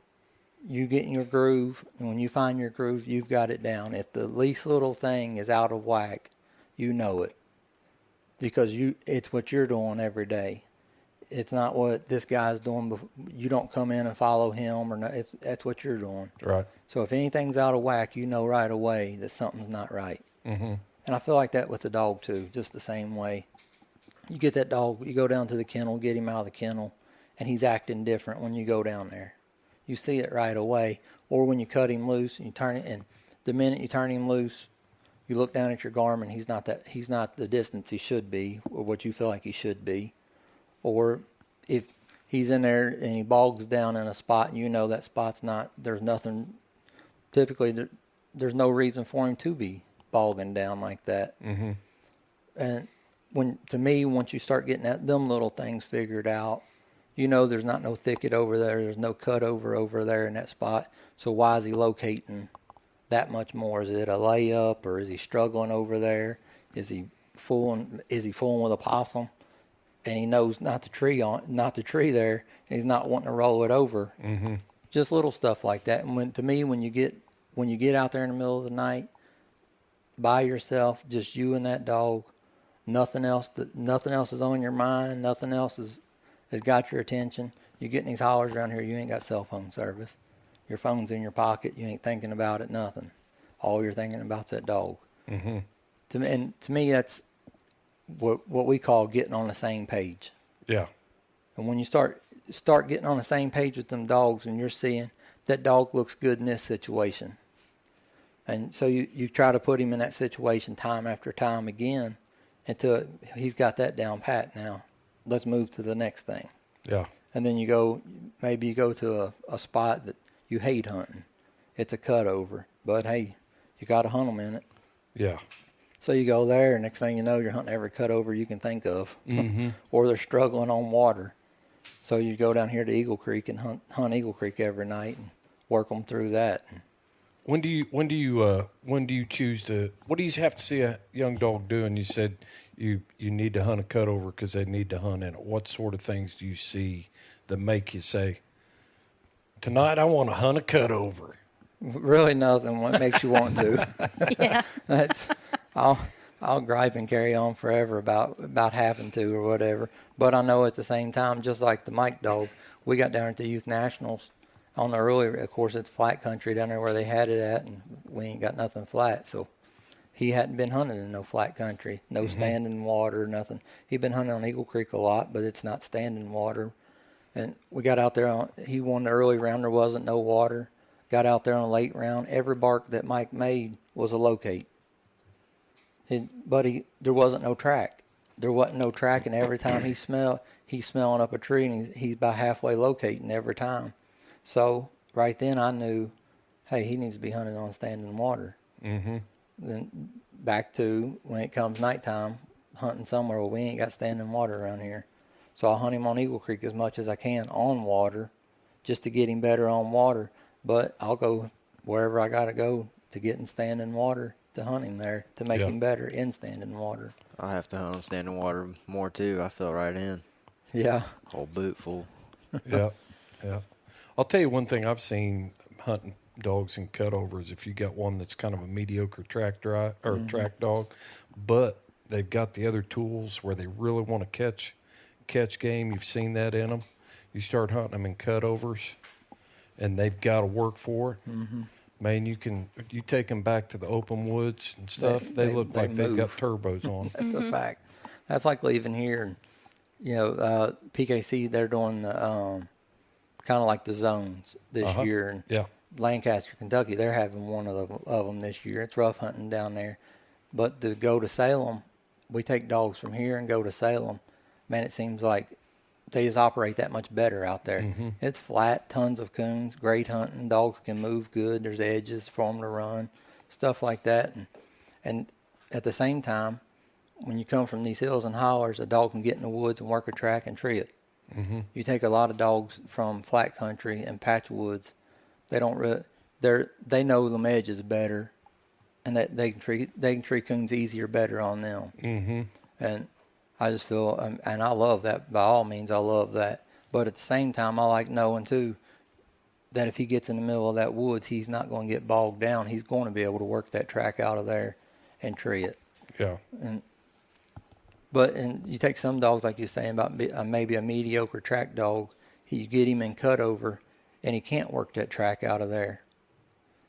you get in your groove, and when you find your groove, you've got it down. If the least little thing is out of whack, you know it, because it's what you're doing every day. It's not what this guy's doing. You don't come in and follow him, or no, that's what you're doing. Right. So if anything's out of whack, you know right away that something's not right. Mm-hmm. And I feel like that with the dog too, just the same way. You get that dog, you go down to the kennel, get him out of the kennel, and he's acting different when you go down there. You see it right away. Or when you cut him loose and you turn it, and the minute you turn him loose, you look down at your Garmin, he's not the distance he should be, or what you feel like he should be. Or if he's in there and he bogs down in a spot and you know that spot's not, there's nothing, typically there's no reason for him to be bogging down like that. Mm-hmm. And to me, once you start getting them little things figured out, you know there's not no thicket over there, there's no cut over there in that spot. So why is he locating that much more? Is it a layup, or is he struggling over there? Is he fooling with a possum? And he knows not the tree there, and he's not wanting to roll it over. Mm-hmm. Just little stuff like that. And when you get out there in the middle of the night by yourself, just you and that dog, nothing else is on your mind, nothing else has got your attention. You're getting these hollers around here, you ain't got cell phone service. Your phone's in your pocket, you ain't thinking about it, nothing. All you're thinking about is that dog. Mm-hmm. To me, that's what we call getting on the same page. Yeah. And when you start getting on the same page with them dogs, and you're seeing that dog looks good in this situation, and so you try to put him in that situation time after time again until he's got that down pat. Now let's move to the next thing. Yeah. And then you go to a spot that you hate hunting. It's a cutover, but hey, you got to hunt them in it. Yeah. So you go there, and next thing you know, you're hunting every cutover you can think of. Mm-hmm. Or they're struggling on water. So you go down here to Eagle Creek and hunt Eagle Creek every night and work them through that. When do you choose to? What do you have to see a young dog doing? You said you need to hunt a cutover because they need to hunt in it. What sort of things do you see that make you say, tonight I want to hunt a cutover? Really nothing. What makes you want to? Yeah. I'll gripe and carry on forever about having to or whatever. But I know at the same time, just like the Mike dog, we got down at the Youth Nationals on the earlier. Of course, it's flat country down there where they had it at, and we ain't got nothing flat. So he hadn't been hunting in no flat country, no standing water, nothing. He'd been hunting on Eagle Creek a lot, but it's not standing water. And we got out there he won the early round. There wasn't no water. Got out there on a late round. Every bark that Mike made was a locate. There wasn't no track. There wasn't no track, and every time he's smelling up a tree, and he's about halfway locating every time. So right then I knew, hey, he needs to be hunting on standing water. Mm-hmm. Then back to when it comes nighttime, hunting somewhere, well, we ain't got standing water around here. So I'll hunt him on Eagle Creek as much as I can on water just to get him better on water. But I'll go wherever I got to go to get in standing water to hunt him there to make him better in standing water. I have to hunt on standing water more too. I fell right in. Yeah. Whole boot full. Yeah. Yeah. I'll tell you one thing I've seen hunting dogs in cutovers. If you got one that's kind of a mediocre track dog, but they've got the other tools where they really want to catch game. You've seen that in them. You start hunting them in cutovers, and they've got to work for it. Mm-hmm. Man, you take them back to the open woods and stuff. They look like they've got turbos on. That's a fact. That's like leaving here, and PKC, they're doing kind of like the zones this year. And yeah. Lancaster, Kentucky, they're having one of them this year. It's rough hunting down there. But to go to Salem, we take dogs from here and go to Salem. Man, it seems like they just operate that much better out there. Mm-hmm. It's flat, tons of coons, great hunting. Dogs can move good. There's edges for them to run, stuff like that. And at the same time, when you come from these hills and hollers, a dog can get in the woods and work a track and tree it. Mm-hmm. You take a lot of dogs from flat country and patch woods. They know them edges better, and that they can tree coons easier, better on them. Mm-hmm. And I just feel, and I love that. By all means, I love that. But at the same time, I like knowing too, that if he gets in the middle of that woods, he's not going to get bogged down. He's going to be able to work that track out of there and tree it. Yeah. But you take some dogs, like you're saying, about maybe a mediocre track dog, you get him in cut over, and he can't work that track out of there.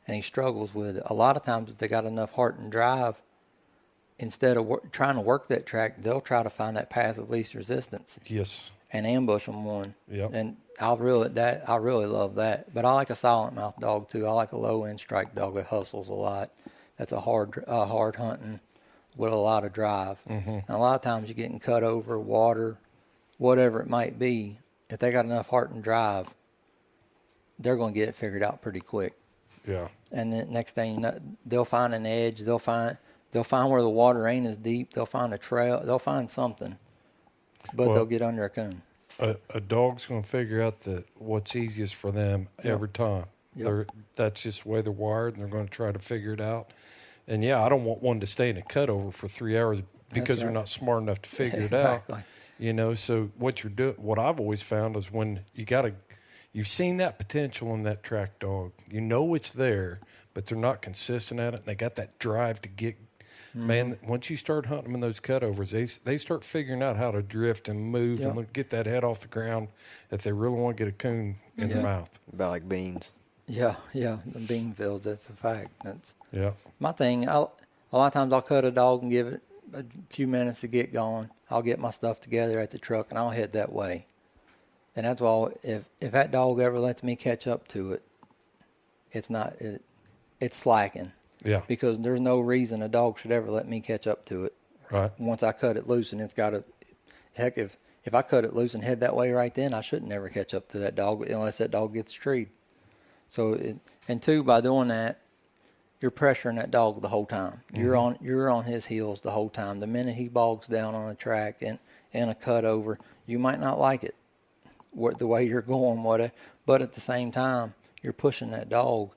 And he struggles with it. A lot of times, if they got enough heart and drive, instead of trying to work that track, they'll try to find that path of least resistance. Yes. And ambush them one. Yep. And I really love that. But I like a silent mouth dog too. I like a low end strike dog that hustles a lot. That's a hard hunting with a lot of drive. Mm-hmm. And a lot of times you're getting cut over, water, whatever it might be. If they got enough heart and drive, they're going to get it figured out pretty quick. Yeah. And then next thing you know, they'll find an edge. They'll find where the water ain't as deep. They'll find a trail. They'll find something. But they'll get under a coon. A dog's going to figure out what's easiest for them every time. Yep. That's just the way they're wired, and they're going to try to figure it out. And, yeah, I don't want one to stay in a cutover for 3 hours because they're not smart enough to figure it out. You know, so what I've always found is when you've seen that potential in that track dog. You know it's there, but they're not consistent at it, and they got that drive to get. Man, once you start hunting them in those cutovers, they start figuring out how to drift and move and get that head off the ground if they really want to get a coon in their mouth. About like beans. Yeah, the bean fields, that's a fact. That's my thing. A lot of times I'll cut a dog and give it a few minutes to get going. I'll get my stuff together at the truck, and I'll head that way. And that's why if that dog ever lets me catch up to it, it's slacking. Yeah. Because there's no reason a dog should ever let me catch up to it. Right. Once I cut it loose, and it's got to, heck, if I cut it loose and head that way right then, I shouldn't never catch up to that dog unless that dog gets treed. So, and two, by doing that, you're pressuring that dog the whole time. Mm-hmm. You're on his heels the whole time. The minute he bogs down on a track and a cut over, you might not like it, the way you're going, but at the same time, you're pushing that dog,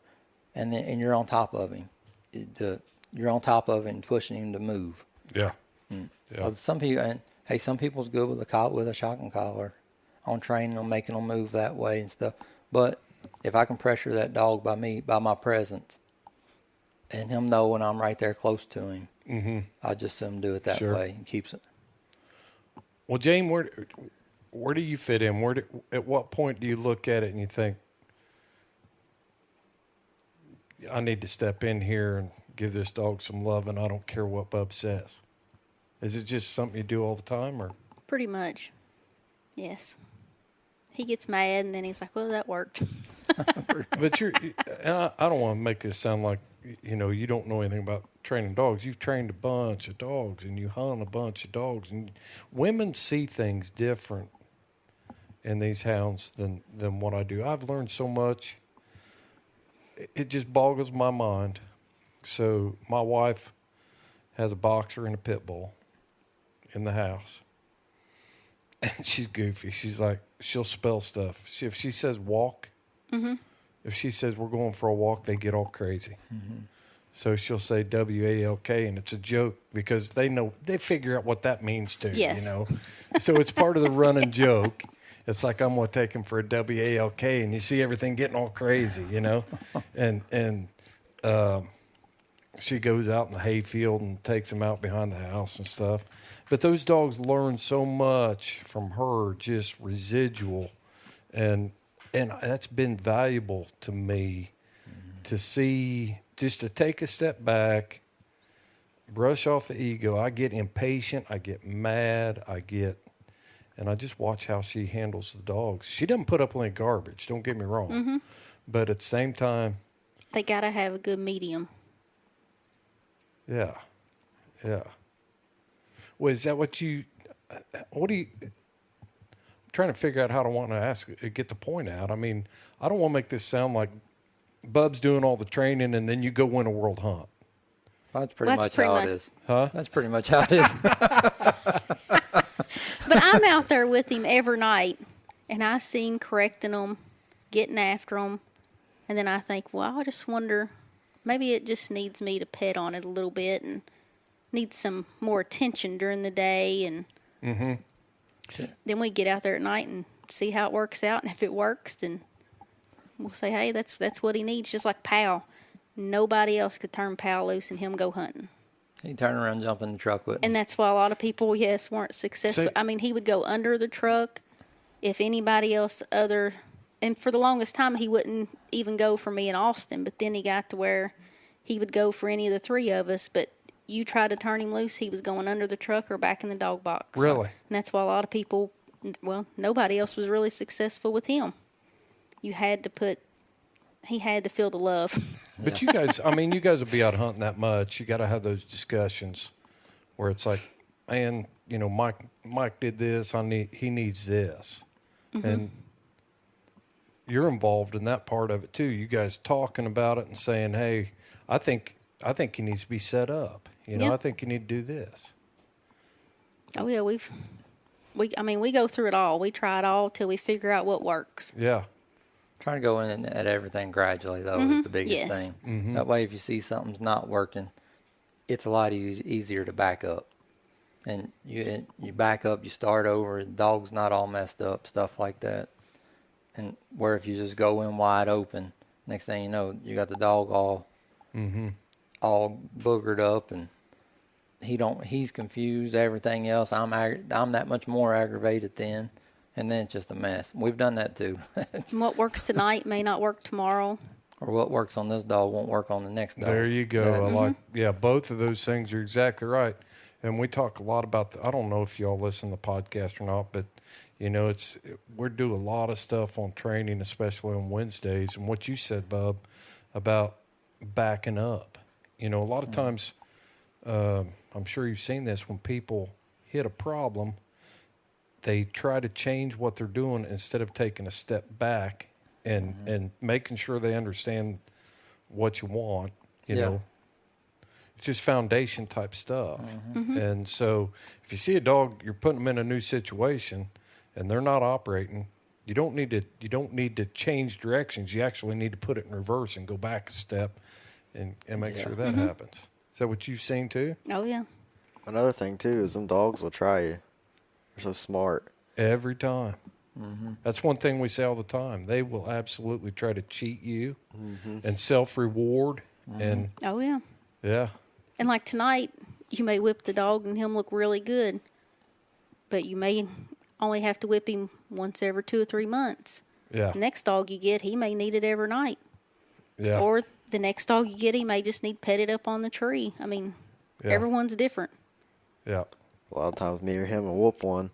and you're on top of him. You're on top of him and pushing him to move. Yeah. Yeah. Some people's good with a shotgun collar on training them, making them move that way and stuff. But if I can pressure that dog by my presence, and him knowing I'm right there close to him, I just let him do it that way and keeps it. Well, Jane, where do you fit in? At what point do you look at it and you think, I need to step in here and give this dog some love, and I don't care what Bub says? Is it just something you do all the time, or? Pretty much, yes. He gets mad, and then he's like, well, that worked. But I don't want to make this sound like, you don't know anything about training dogs. You've trained a bunch of dogs, and you hunt a bunch of dogs, and women see things different in these hounds than what I do. I've learned so much. It just boggles my mind. So my wife has a boxer and a pit bull in the house. And she's goofy. She's like, she'll spell stuff. If she says walk, if she says we're going for a walk, they get all crazy. So she'll say W-A-L-K, and it's a joke because they figure out what that means too, So it's part of the running joke. It's like, I'm going to take him for a W-A-L-K, and you see everything getting all crazy, And she goes out in the hayfield and takes him out behind the house and stuff. But those dogs learn so much from her, just residual. And that's been valuable to me to see, just to take a step back, brush off the ego. I get impatient. I get mad. And I just watch how she handles the dogs. She doesn't put up any garbage, don't get me wrong. But at the same time, they got to have a good medium. Yeah. Well, is that what do you, I'm trying to figure out how to want to get the point out. I mean, I don't want to make this sound like Bub's doing all the training and then you go win a world hunt. That's pretty much how it is. Huh? That's pretty much how it is. But I'm out there with him every night, and I see him correcting them, getting after them, and then I think, well, I just wonder, maybe it just needs me to pet on it a little bit and needs some more attention during the day, and then we get out there at night and see how it works out, and if it works, then we'll say, hey, that's what he needs. Just like Pal, nobody else could turn Pal loose and him go hunting. He'd turn around, jump in the truck with him. And that's why a lot of people, yes, weren't successful. I mean, he would go under the truck if anybody else and for the longest time, he wouldn't even go for me and Austin. But then he got to where he would go for any of the three of us. But you tried to turn him loose, he was going under the truck or back in the dog box. Really? And that's why a lot of people, well, nobody else was really successful with him. He had to feel the love. But you guys, I mean, you guys will be out hunting that much. You got to have those discussions where it's like, man, you know, Mike did this. He needs this. Mm-hmm. And you're involved in that part of it too. You guys talking about it and saying, hey, I think he needs to be set up. You know, I think you need to do this. Oh yeah, we go through it all. We try it all till we figure out what works. Yeah. Trying to go in at everything gradually, though, is the biggest thing. Mm-hmm. That way, if you see something's not working, it's a lot easier to back up. And you back up, you start over, the dog's not all messed up, stuff like that. And where if you just go in wide open, next thing you know, you got the dog all boogered up, and he's confused, everything else. I'm that much more aggravated then. And then it's just a mess. We've done that too. What works tonight may not work tomorrow. Or what works on this dog won't work on the next dog. There you go. Both of those things are exactly right. And we talk a lot about, I don't know if y'all listen to the podcast or not, but, you know, we do a lot of stuff on training, especially on Wednesdays. And what you said, Bub, about backing up. You know, a lot of times, I'm sure you've seen this, when people hit a problem, they try to change what they're doing instead of taking a step back and making sure they understand what you want, you know. It's just foundation type stuff. Mm-hmm. And so if you see a dog, you're putting them in a new situation and they're not operating, you don't need to change directions. You actually need to put it in reverse and go back a step and make sure that happens. Is that what you've seen too? Oh, yeah. Another thing, too, is them dogs will try you. They're so smart. Every time. Mm-hmm. That's one thing we say all the time. They will absolutely try to cheat you and self-reward. And oh, yeah. Yeah. And like tonight, you may whip the dog and him look really good, but you may only have to whip him once every 2 or 3 months. Yeah. The next dog you get, he may need it every night. Yeah. Or the next dog you get, he may just need petted up on the tree. I mean, everyone's different. Yeah. A lot of times me or him will whoop one,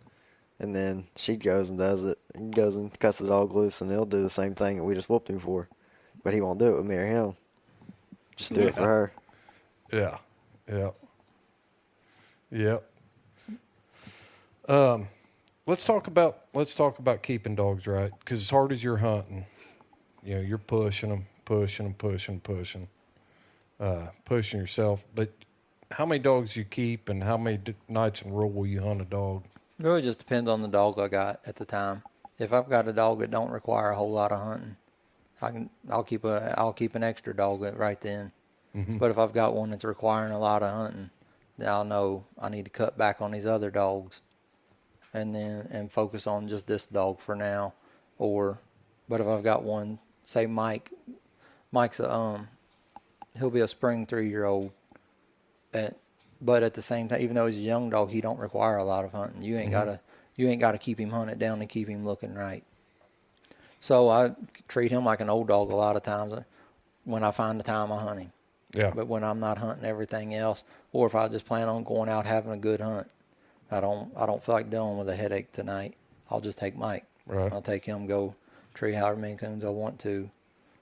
and then she goes and does it. He goes and cuts the dog loose, and he'll do the same thing that we just whooped him for. But he won't do it with me or him. Just do it for her. Yeah. Yeah. Yep. Let's talk about keeping dogs right, because as hard as you're hunting, you know, you're pushing yourself. But how many dogs you keep, and how many nights in a row will you hunt a dog? It really just depends on the dog I got at the time. If I've got a dog that don't require a whole lot of hunting, I'll keep an extra dog right then. Mm-hmm. But if I've got one that's requiring a lot of hunting, then I'll know I need to cut back on these other dogs, and focus on just this dog for now. But if I've got one, say Mike's he'll be a spring 3-year-old. But at the same time, even though he's a young dog, he don't require a lot of hunting. You ain't gotta keep him hunted down and keep him looking right. So I treat him like an old dog a lot of times when I find the time I hunt him. Yeah. But when I'm not hunting everything else, or if I just plan on going out having a good hunt, I don't feel like dealing with a headache tonight, I'll just take Mike. Right. I'll take him, go tree however many coons I want to,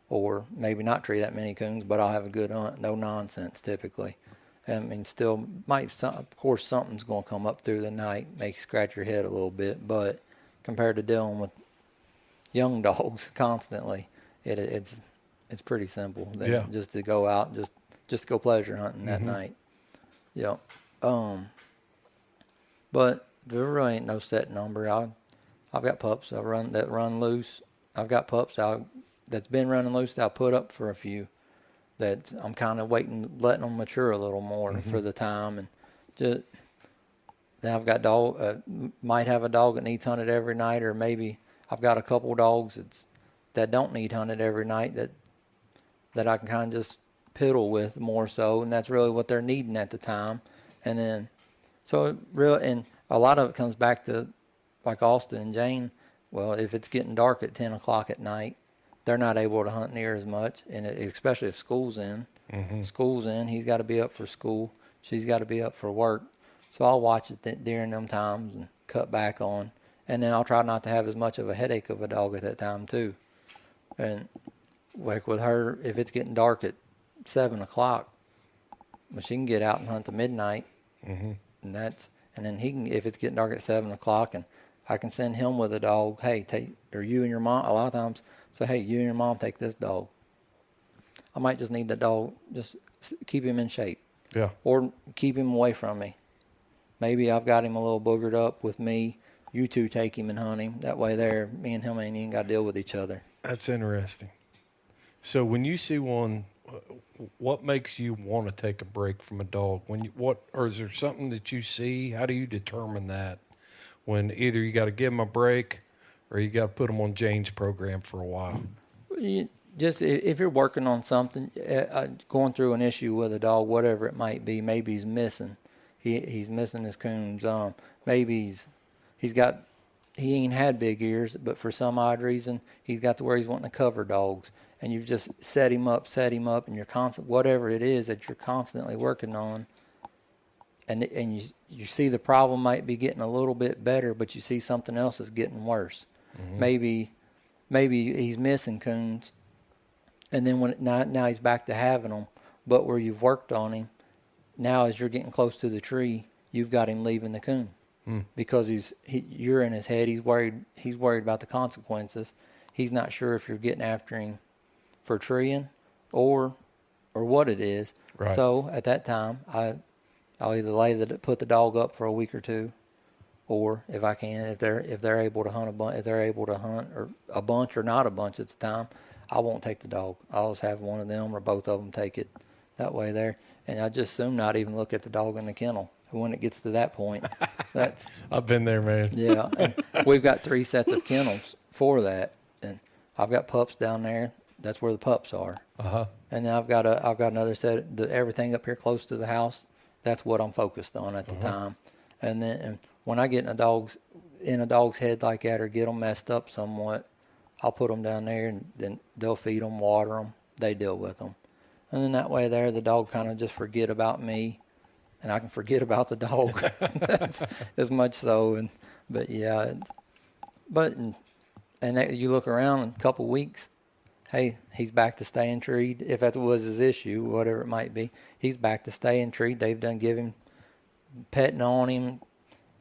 or maybe not tree that many coons, but I'll have a good hunt. No nonsense typically. I mean, still of course something's going to come up through the night, make you scratch your head a little bit, but compared to dealing with young dogs constantly, it's pretty simple. Just to go out, just go pleasure hunting that night. Yeah. But there really ain't no set number. I've got pups that run loose. I've got pups that's been running loose that I'll put up for a few. That I'm kind of letting them mature a little more for the time, and just then I've got might have a dog that needs hunted every night, or maybe I've got a couple dogs that don't need hunted every night that I can kind of just piddle with more so, and that's really what they're needing at the time. And then, and a lot of it comes back to, like Austin and Jane, well, if it's getting dark at 10 o'clock at night, they're not able to hunt near as much, and especially if school's in. Mm-hmm. School's in, he's got to be up for school. She's got to be up for work. So I'll watch it during them times and cut back on. And then I'll try not to have as much of a headache of a dog at that time, too. And like with her, if it's getting dark at 7 o'clock, well, she can get out and hunt to midnight. Mm-hmm. And then he can, if it's getting dark at 7 o'clock, and I can send him with a dog, hey, or you and your mom, a lot of times, say, hey, you and your mom take this dog. I might just need the dog, just keep him in shape. Yeah. Or keep him away from me. Maybe I've got him a little boogered up with me. You two take him and hunt him. That way me and him ain't even got to deal with each other. That's interesting. So when you see one, what makes you want to take a break from a dog? Or is there something that you see? How do you determine that? When either you got to give them a break or you got to put them on Jane's program for a while? Just if you're working on something, going through an issue with a dog, whatever it might be, maybe he's missing. He's missing his coons. Maybe he ain't had big ears, but for some odd reason, he's got to where he's wanting to cover dogs. And you've just set him up, and you're whatever it is that you're constantly working on. And you see the problem might be getting a little bit better, but you see something else is getting worse. Mm-hmm. Maybe he's missing coons, and then now he's back to having them. But where you've worked on him, now as you're getting close to the tree, you've got him leaving the coon because you're in his head. He's worried about the consequences. He's not sure if you're getting after him for treeing or what it is. Right. So at that time, I'll either put the dog up for a week or two, or if I can, if they're able to hunt or a bunch or not a bunch at the time, I won't take the dog. I'll just have one of them or both of them take it that way there. And I just assume not even look at the dog in the kennel. When it gets to that point, I've been there, man. Yeah, and we've got 3 sets of kennels for that, and I've got pups down there. That's where the pups are. Uh-huh. And then I've got another set. Everything up here close to the house. That's what I'm focused on at the time. And when I get in a dog's head like that or get them messed up somewhat, I'll put them down there, and then they'll feed them, water them. They deal with them. And then that way there, the dog kind of just forget about me, and I can forget about the dog. That's as much so. But yeah, you look around in a couple of weeks, hey, he's back to staying treed. If that was his issue, whatever it might be, he's back to staying treed. They've done give him, petting on him,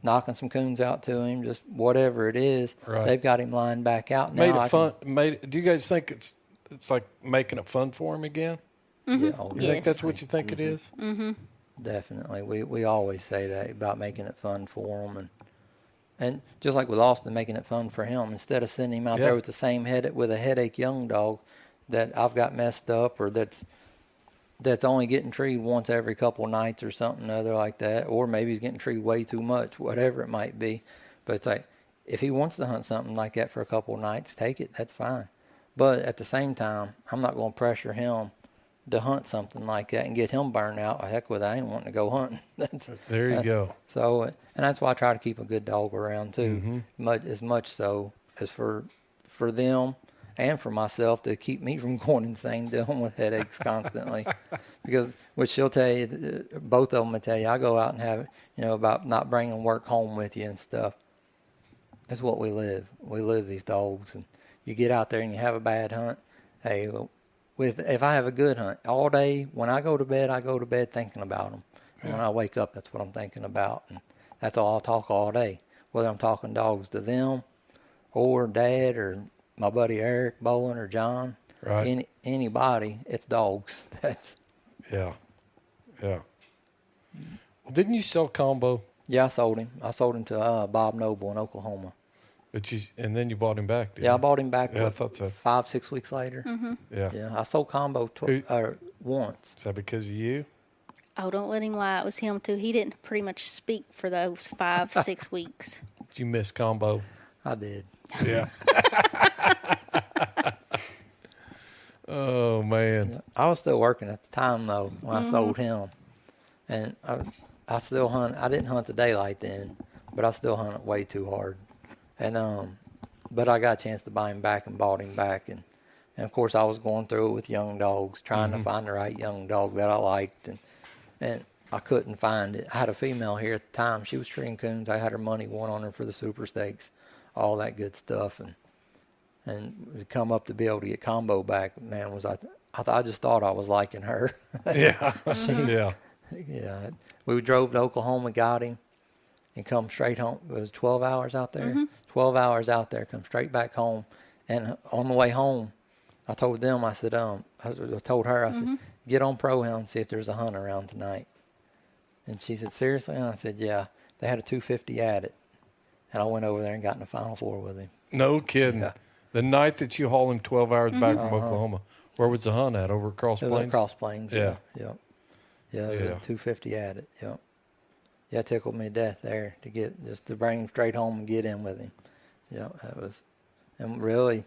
knocking some coons out to him, just whatever it is. Right. They've got him lined back out. Made it fun. Do you guys think it's like making it fun for him again? Mm-hmm. Yeah, You think that's what you think it is? Mm-hmm. Definitely. We always say that about making it fun for him. And just like with Austin, making it fun for him. Instead of sending him out there with the same with a headache young dog that I've got messed up or that's only getting treed once every couple of nights or something other like that, or maybe he's getting treed way too much, whatever it might be. But it's like, if he wants to hunt something like that for a couple of nights, take it. That's fine. But at the same time, I'm not going to pressure him to hunt something like that and get him burned out. Heck with it, I ain't wanting to go hunting. There you go. So, and that's why I try to keep a good dog around too, as much so as for them and for myself to keep me from going insane dealing with headaches constantly. Because, which she'll tell you, both of them will tell you, I go out and have, about not bringing work home with you and stuff. That's what we live. We live these dogs, and you get out there and you have a bad hunt. Hey, if I have a good hunt all day, when I go to bed thinking about them. And when I wake up, that's what I'm thinking about. And that's all I'll talk all day. Whether I'm talking dogs to them or Dad or my buddy Eric Bolin or John, right. Anybody, it's dogs. Yeah. Well, didn't you sell Combo? Yeah, I sold him. I sold him to Bob Noble in Oklahoma. And then you bought him back, didn't you? I bought him back. Yeah, I thought so. 5-6 weeks later. Mm-hmm. Yeah, I sold Combo once. Is that because of you? Oh, don't let him lie. It was him, too. He didn't pretty much speak for those 5-6 weeks. Did you miss Combo? I did. Yeah. I was still working at the time though when I sold him, and I still hunt. I didn't hunt the daylight then, but I still hunted way too hard, and but I got a chance to buy him back and bought him back, and of course I was going through it with young dogs, trying to find the right young dog that I liked, and I couldn't find it. I had a female here at the time. She was treeing coons. I had her money won on her for the super stakes, all that good stuff, and to come up to be able to get combo back, man, I just thought I was liking her. Yeah. Yeah. Yeah. We drove to Oklahoma, got him, and come straight home. It was 12 hours out there. 12 hours out there, come straight back home. And on the way home, I told them, I said, I told her, I said, get on ProHound and see if there's a hunt around tonight. And she said, seriously? And I said, yeah. They had a 250 at it. And I went over there and got in the Final Four with him. No kidding. Yeah. The night that you hauled him 12 hours back from Oklahoma, where was the hunt at? Over at Cross It was Plains? at Cross Plains. Yeah. Yeah. Yeah, it was a 250 at it. Yeah. Yeah, it tickled me to death there to bring him straight home and get in with him. Yeah, and really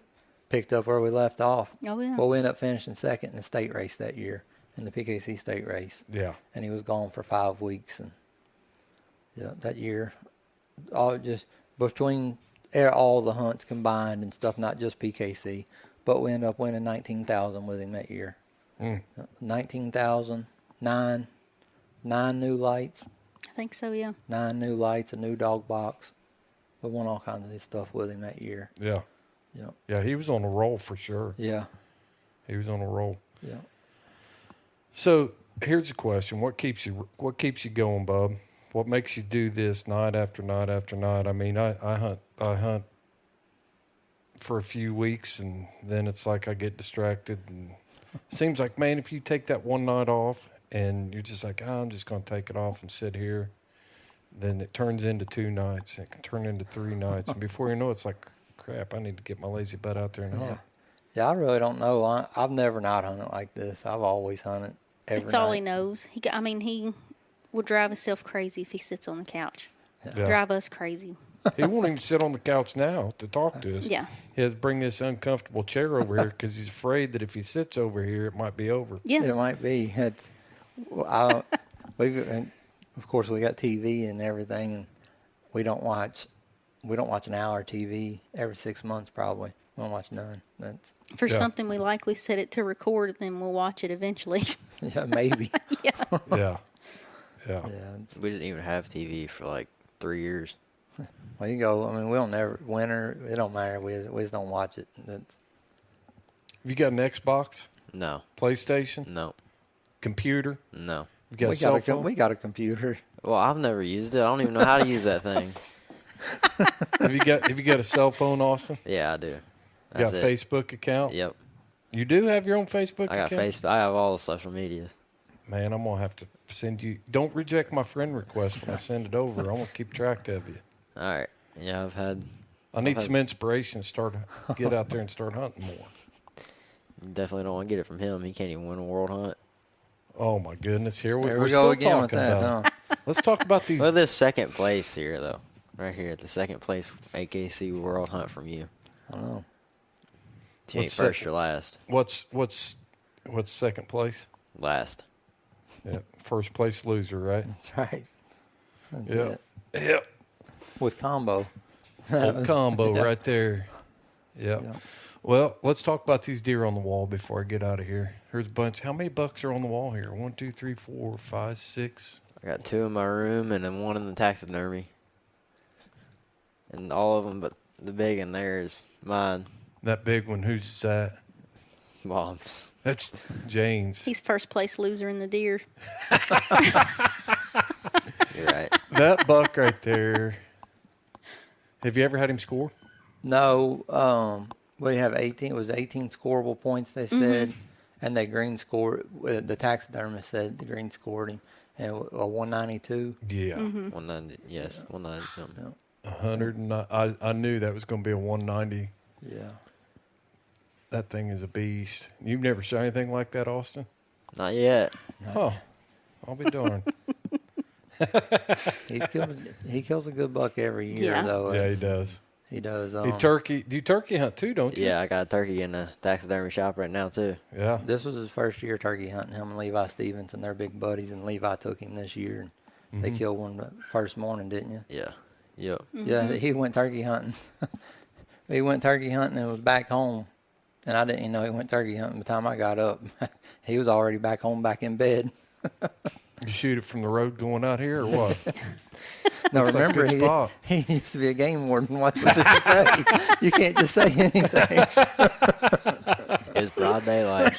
picked up where we left off. Oh, yeah. Well, we ended up finishing second in the state race that year, in the PKC state race. Yeah. And he was gone for 5 weeks. And yeah, that year, just between all the hunts combined and stuff, not just PKC, but we ended up winning 19,000 with him that year. 19,000, nine new lights. I think so, yeah. 9 new lights, a new dog box. We won all kinds of this stuff with him that year. Yeah. Yeah. Yeah, he was on a roll for sure. Yeah. He was on a roll. Yeah. So here's a question: What keeps you going, Bub? What makes you do this night after night after night? I mean, I hunt for a few weeks, and then it's like I get distracted. And it seems like, man, if you take that one night off, and you're just like, I'm just going to take it off and sit here, then it turns into 2 nights. And it can turn into 3 nights, and before you know it, it's like, crap, I need to get my lazy butt out there and hunt. Yeah, I really don't know. I've never not hunted like this. I've always hunted every That's all he night. knows. He will drive himself crazy if he sits on the couch. Yeah. Drive us crazy. He won't even sit on the couch now to talk to us. Yeah. He has to bring this uncomfortable chair over here because he's afraid that if he sits over here, it might be over. Yeah. It might be. And of course, we got TV and everything, and we don't watch an hour TV every 6 months probably. We don't watch none. That's For something we like, we set it to record, and then we'll watch it eventually. yeah, maybe. Yeah. Yeah. Yeah. We didn't even have TV for like 3 years. Well, you go. I mean, we don't never winter. It don't matter. We just don't watch it. That's, Have you got an Xbox, No, PlayStation, no, computer? no. You got a cell phone? we got a computer. Well, I've never used it. I don't even know how to use that thing. Have you got a cell phone, Austin? Yeah, I do. You That's got a it. Facebook account? Yep. You do have your own Facebook I got account? Facebook. I have all the social medias. Man, I'm going to have to send you. Don't reject my friend request when I send it over. I'm going to keep track of you. All right. Yeah, I need some inspiration to get out there and start hunting more. definitely don't want to get it from him. He can't even win a world hunt. Oh, my goodness. There we're we still go again with talking that. about it. Huh? Let's talk about these. Well, this second place here, though. Right here, the second place AKC world hunt from you. I don't know. You ain't What's first second? or last. What's second place? Last. Yeah, first place loser, right? That's right. That's Yeah. it. Yep. With combo. Old combo Yeah. right there. Yep. Yeah. Well, let's talk about these deer on the wall before I get out of here. Here's a bunch. How many bucks are on the wall here? 1, 2, 3, 4, 5, 6. I got 2 in my room and then 1 in the taxidermy. And all of them, but the big in there is mine. That big one, who's that? Mom's. That's James. He's first place loser in the deer. You're right. That buck right there. Have you ever had him score? No, we have 18. It was 18 scorable points, they said. And they green scored. The taxidermist said the green scored him. And a 192. Yeah. 190. Yes, 190 something. 100. I knew that was going to be a 190. Yeah. That thing is a beast. You've never shot anything like that, Austin? Not yet. Oh, I'll be darned. He kills a good buck every year, Yeah. though. Yeah, he It's- does. He does. You turkey hunt too, don't you? Yeah, I got a turkey in the taxidermy shop right now too. Yeah. This was his first year turkey hunting. Him and Levi Stevenson, they're big buddies, and Levi took him this year. And They killed one the first morning, didn't you? Yeah. Yep. Yeah, he went turkey hunting. He went turkey hunting and was back home. And I didn't even know he went turkey hunting by the time I got up. He was already back home, back in bed. You shoot it from the road going out here or what? No, Looks like a remember, good spot. he used to be a game warden. Watch what you say. You can't just say anything. It's broad daylight.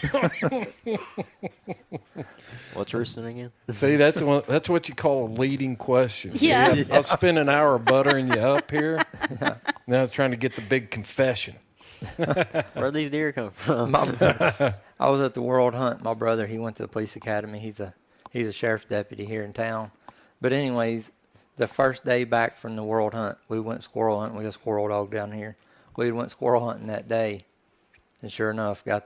What's roosting again? See, that's what you call a leading question. See, Yeah. I'll spend an hour buttering you up here. Now I was trying to get the big confession. Where'd these deer come from? I was at the World Hunt. My brother, he went to the police academy. He's a sheriff's deputy here in town. But anyways, the first day back from the World Hunt, we went squirrel hunting. We got a squirrel dog down here. We went squirrel hunting that day. And sure enough, the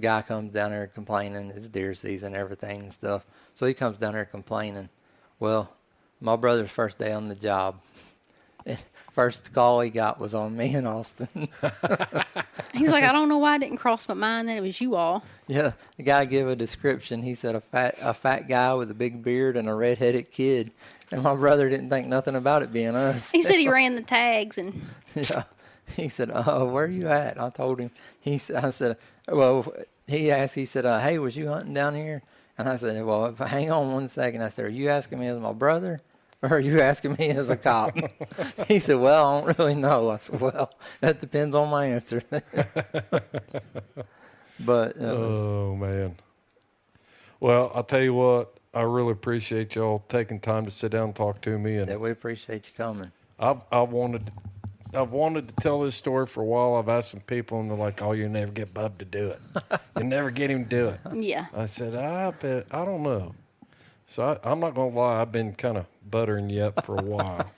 guy comes down there complaining. It's deer season, everything and stuff. So he comes down there complaining. Well, my brother's first day on the job. First call he got was on me and Austin. He's like, I don't know why it didn't cross my mind that it was you all. Yeah, the guy gave a description. He said a fat guy with a big beard and a red-headed kid. And my brother didn't think nothing about it being us. He said he ran the tags and Yeah. He said, "Oh, where are you at?" I told him. I said, well, he asked. He said, "Hey, was you hunting down here?" And I said, "Well, hang on one second." I said, "Are you asking me as my brother, or are you asking me as a cop?" He said, "Well, I don't really know." I said, "Well, that depends on my answer." But Oh man. Well, I'll tell you what. I really appreciate y'all taking time to sit down and talk to me. And yeah, we appreciate you coming. I've wanted to tell this story for a while. I've asked some people, and they're like, "Oh, you never get Bub to do it. You never get him to do it." yeah. I said, "I don't know." So I'm not gonna lie. I've been kind of buttering you up for a while,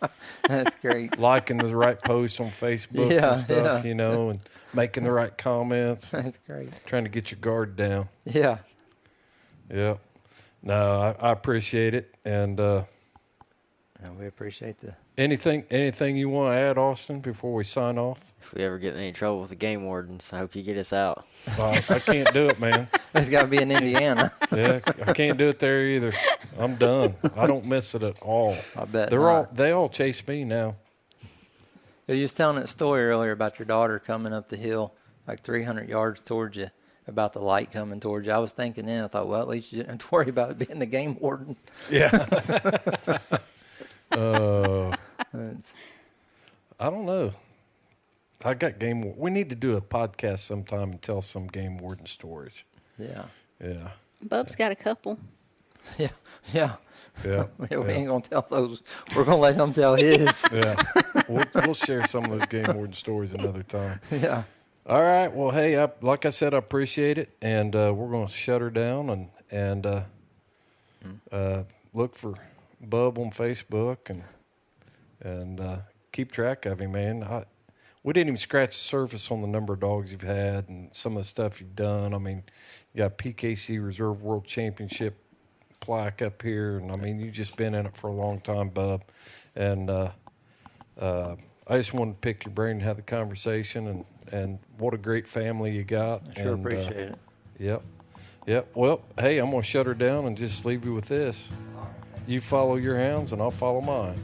That's great. liking the right posts on Facebook Yeah, and stuff, yeah. and making the right comments, That's great. trying to get your guard down. Yeah. Yeah. No, I appreciate it. And No, we appreciate the. anything you want to add, Austin, before we sign off? If we ever get in any trouble with the game wardens, I hope you get us out. I can't do it, man. It's got to be in Indiana. Yeah, I can't do it there either. I'm done. I don't miss it at all. I bet They all chase me now. You was telling that story earlier about your daughter coming up the hill like 300 yards towards you, about the light coming towards you. I was thinking then, I thought, well, at least you didn't have to worry about it being the game warden. Yeah. It's- I don't know. I got we need to do a podcast sometime and tell some game warden stories. yeah. Yeah. Bub's got a couple. Yeah. Yeah. Yeah. We ain't going to tell those. We're going to let him tell his. Yeah. We'll share some of those game warden stories another time. Yeah. All right. Well, hey, like I said, I appreciate it, and we're going to shut her down and look for Bub on Facebook and keep track of him, man. We didn't even scratch the surface on the number of dogs you've had and some of the stuff you've done. I mean, you got PKC Reserve World Championship plaque up here, and I mean, you've just been in it for a long time, Bub. And I just wanted to pick your brain and have the conversation, and what a great family you got. I sure and, appreciate it. Yep. Well, hey, I'm going to shut her down and just leave you with this. You follow your hounds, and I'll follow mine.